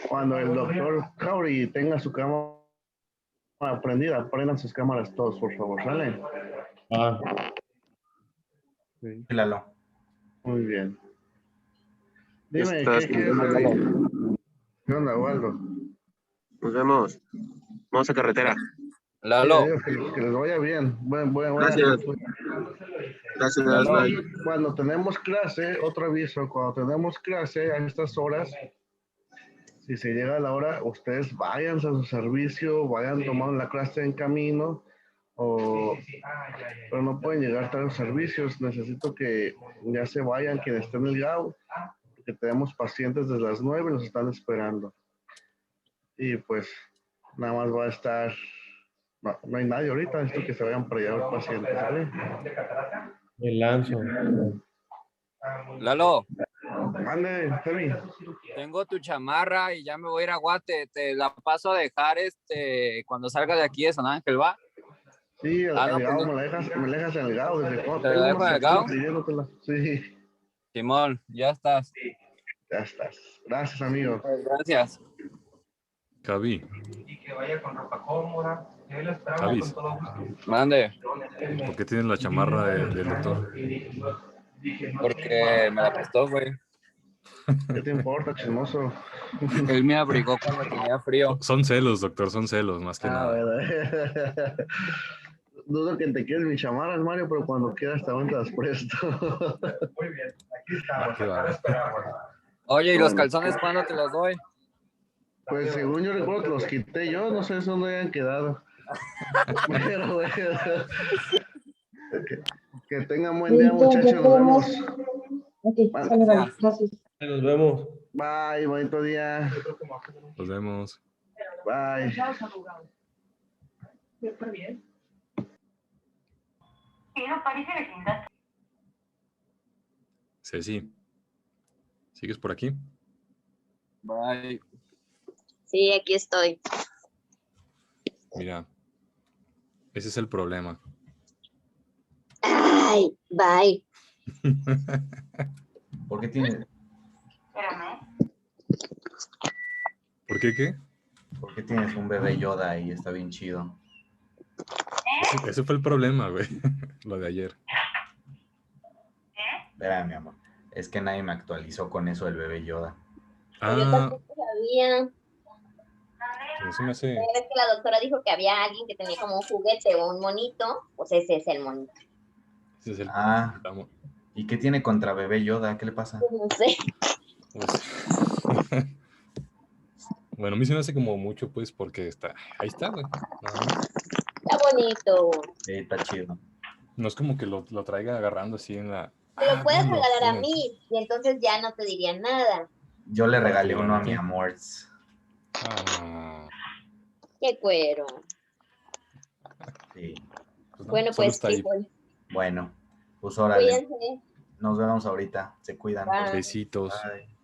Cuando el doctor Cowry tenga su cámara prendida, prendan sus cámaras todos, por favor, ¿sale? Sí. Lalo. Muy bien. Dime, ¿qué onda, Waldo? Nos vemos. Vamos a carretera. Sí, Lalo. adiós, que les vaya bien. Gracias. Gracias, bye. Cuando tenemos clase, otro aviso, cuando tenemos clase a estas horas, si se llega la hora, ustedes váyanse a su servicio, vayan tomando la clase en camino, pero no pueden llegar tarde a los servicios. Necesito que ya se vayan quienes estén en el GAU, porque tenemos pacientes desde las 9 y nos están esperando. Y pues nada más va a estar, no hay nadie ahorita, necesito que se vayan para allá los pacientes, ¿vale? El lanzo. Lalo. Mande, Temi. Tengo tu chamarra y ya me voy a ir a Guate. Te la paso a dejar cuando salga de aquí de San Ángel, ¿va? Sí, el no, GAU, pues, me la dejas en el GAU. ¿Desde cuándo? ¿Te la dejo en el GAU? Sí. Simón, ya estás. Ya estás. Gracias, amigo. Gracias. Javi. Y que vaya con ropa cómoda. Yo lo esperaba Javi. con todo gusto. Mande. ¿Por qué tienes la chamarra del doctor? Porque me la prestó, güey. ¿Qué te importa, chismoso? Él me abrigó cuando tenía frío. Son celos, doctor, son celos, más que nada. Bueno. Dudo que te quieres mi chamarras, Mario, pero cuando quieras también te las presto. Muy bien, aquí estamos. Va. Esperamos. Oye, ¿y los calzones cuándo te los doy? Pues según yo recuerdo que los quité yo, no sé dónde hayan quedado. Pero bueno, que tengan buen día, muchachos, nos vemos. Gracias. Nos vemos. Bye, bonito día. Nos vemos. Bye. Ceci, ¿sigues por aquí? Bye. Sí, aquí estoy. Mira, ese es el problema. Ay, bye. ¿Por qué tienes? ¿Por qué qué? ¿Por qué tienes un bebé Yoda ahí? Está bien chido. Ese fue el problema, güey. Lo de ayer. Verá, mi amor. Es que nadie me actualizó con eso del bebé Yoda. Yo tampoco sabía. Eso me hace... Es que la doctora dijo que había alguien que tenía como un juguete o un monito, pues ese es el monito. Ese es el... ¿Y qué tiene contra bebé Yoda? ¿Qué le pasa? Pues no sé. Pues... Bueno, a mí se me hace como mucho, pues, porque está... Ahí está, güey. Está bonito. Sí, está chido. No es como que lo traiga agarrando así en la... Te lo puedes no, regalar no. a mí y entonces ya no te dirían nada. Yo le regalé uno a mi amor. Qué cuero. Sí. Bueno, pues frijol. Bueno, pues órale. Cuídense. Nos vemos ahorita. Se cuidan. Bye. Besitos. Bye.